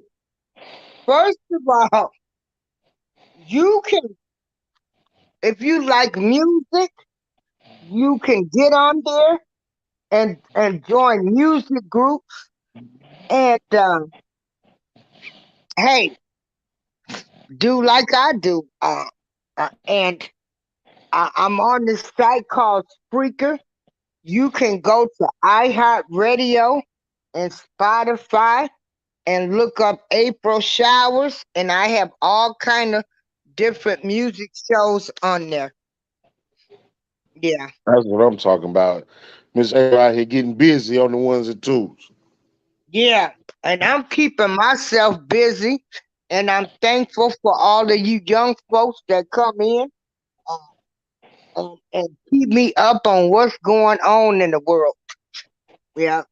first of all, you can, if you like music, you can get on there and join music groups. And hey, do like I do. And I'm on this site called Spreaker. You can go to iHeartRadio and Spotify and look up April Showers, and I have all kind of different music shows on there. Yeah, That's what I'm talking about. Miss A out here getting busy on the ones and twos. yeah, and I'm keeping myself busy, and I'm thankful for all of you young folks that come in uh, and keep me up on what's going on in the world. Yeah,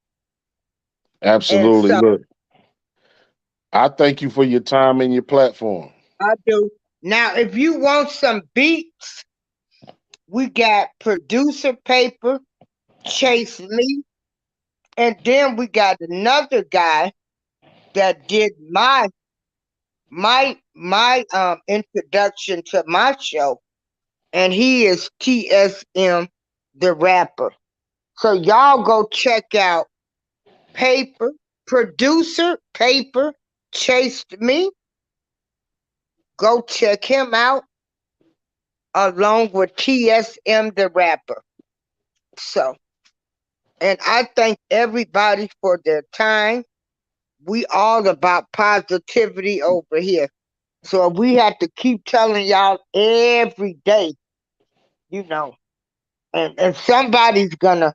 and Absolutely. so Look, I thank you for your time and your platform. I do. Now, if you want some beats, we got producer paper, Chase Lee. And then we got another guy that did my introduction to my show, and he is TSM the rapper. So y'all go check out Paper, producer Paper Chased Me. Go check him out along with TSM the rapper. So, and I thank everybody for their time. We all about positivity over here. So we have to keep telling y'all every day, you know, and somebody's gonna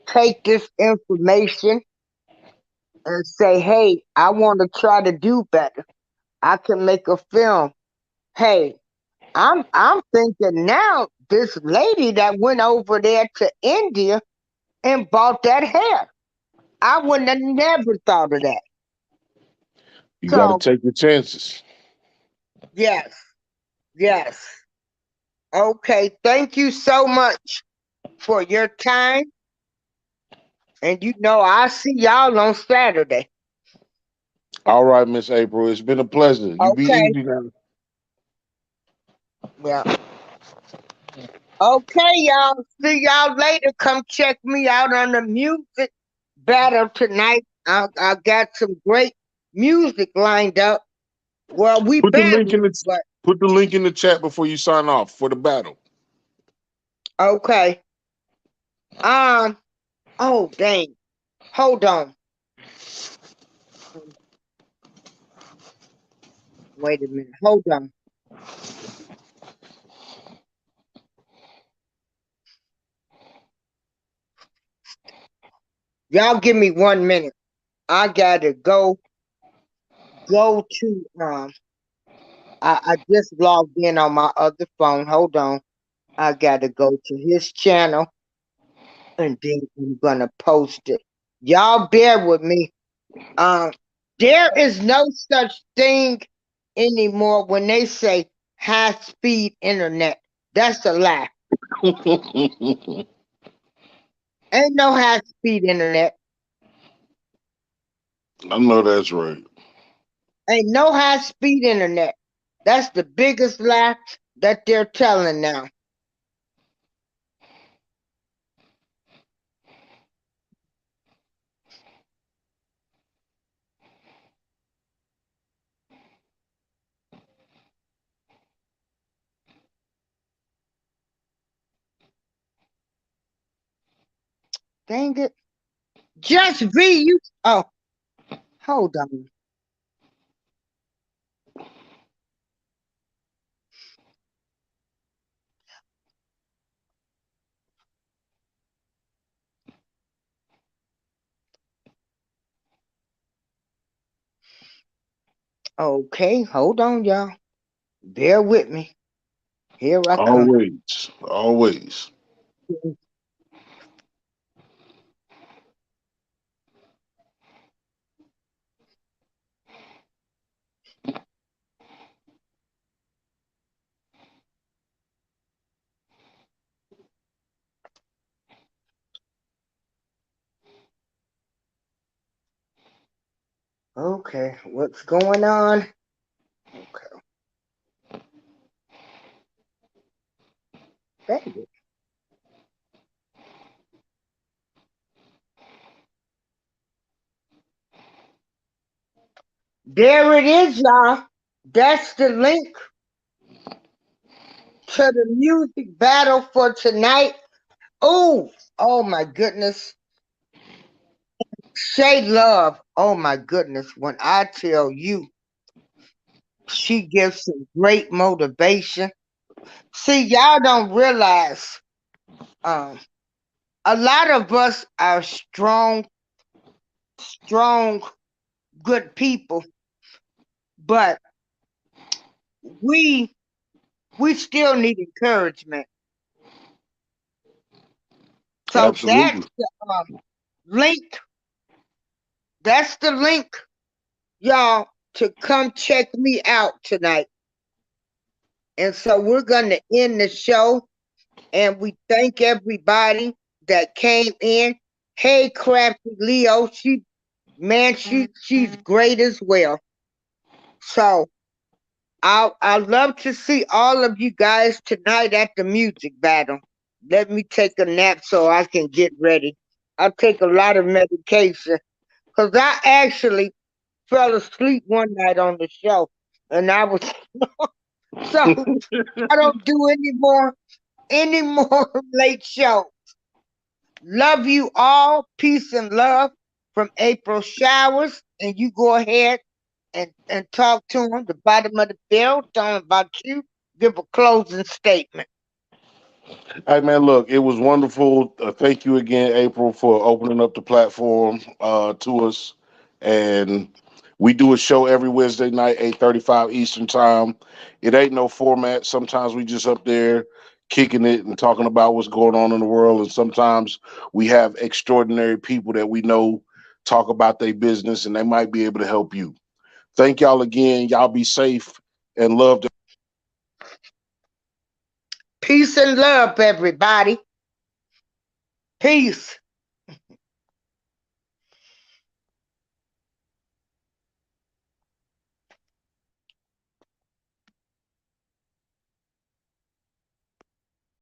take this information and say, hey, I want to try to do better. I can make a film. Hey, I'm thinking now this lady that went over there to India and bought that hair. I wouldn't have never thought of that. You got to So take your chances. yes, yes. Okay, thank you so much for your time. And you know, I'll see y'all on Saturday. All right, Miss April. It's been a pleasure. You be Okay. easy now. Well, okay, y'all. See y'all later. Come check me out on the music battle tonight. I got some great music lined up. Well, we Put the link in battling, the but put the link in the chat before you sign off for the battle. okay. Um. Oh, dang. Hold on. Wait a minute. Hold on. Y'all give me 1 minute. I gotta go to I just logged in on my other phone. Hold on. I gotta go to his channel and then I'm gonna post it. Y'all bear with me. Um, there is no such thing anymore when they say high speed internet. That's a lie. I Ain't no high speed internet. know that's right. Ain't no high speed internet. That's the biggest lie that they're telling now. Dang it. Just be you. Oh, hold on. Okay, hold on, y'all. Bear with me. Here I come. Always, always. Okay, what's going on? Okay, dang it. There it is, y'all. That's the link to the music battle for tonight. Oh, oh my goodness. Shay Love. Oh my goodness. When I tell you, she gives some great motivation. See, y'all don't realize um, a lot of us are strong, strong, good people, but we we still need encouragement. So that's Absolutely. the link. That's the link, y'all, to come check me out tonight. And so we're gonna end the show, and we thank everybody that came in. Hey, Crafty Leo, she's great as well. So I love to see all of you guys tonight at the music battle. Let me take a nap so I can get ready. I take a lot of medication because I actually fell asleep one night on the show, and I was so I don't do any more late show. Love you all. Peace and love from April Showers. And you go ahead and talk to him. The bottom of the bill. Tell him about you. Give a closing statement. Hey man, look, it was wonderful. Thank you again, April, for opening up the platform to us. And we do a show every Wednesday night, 8:35 Eastern time. It ain't no format. Sometimes we just up there kicking it and talking about what's going on in the world. And sometimes we have extraordinary people that we know talk about their business and they might be able to help you. Thank y'all again. Y'all be safe and love. Peace and love, everybody. Peace.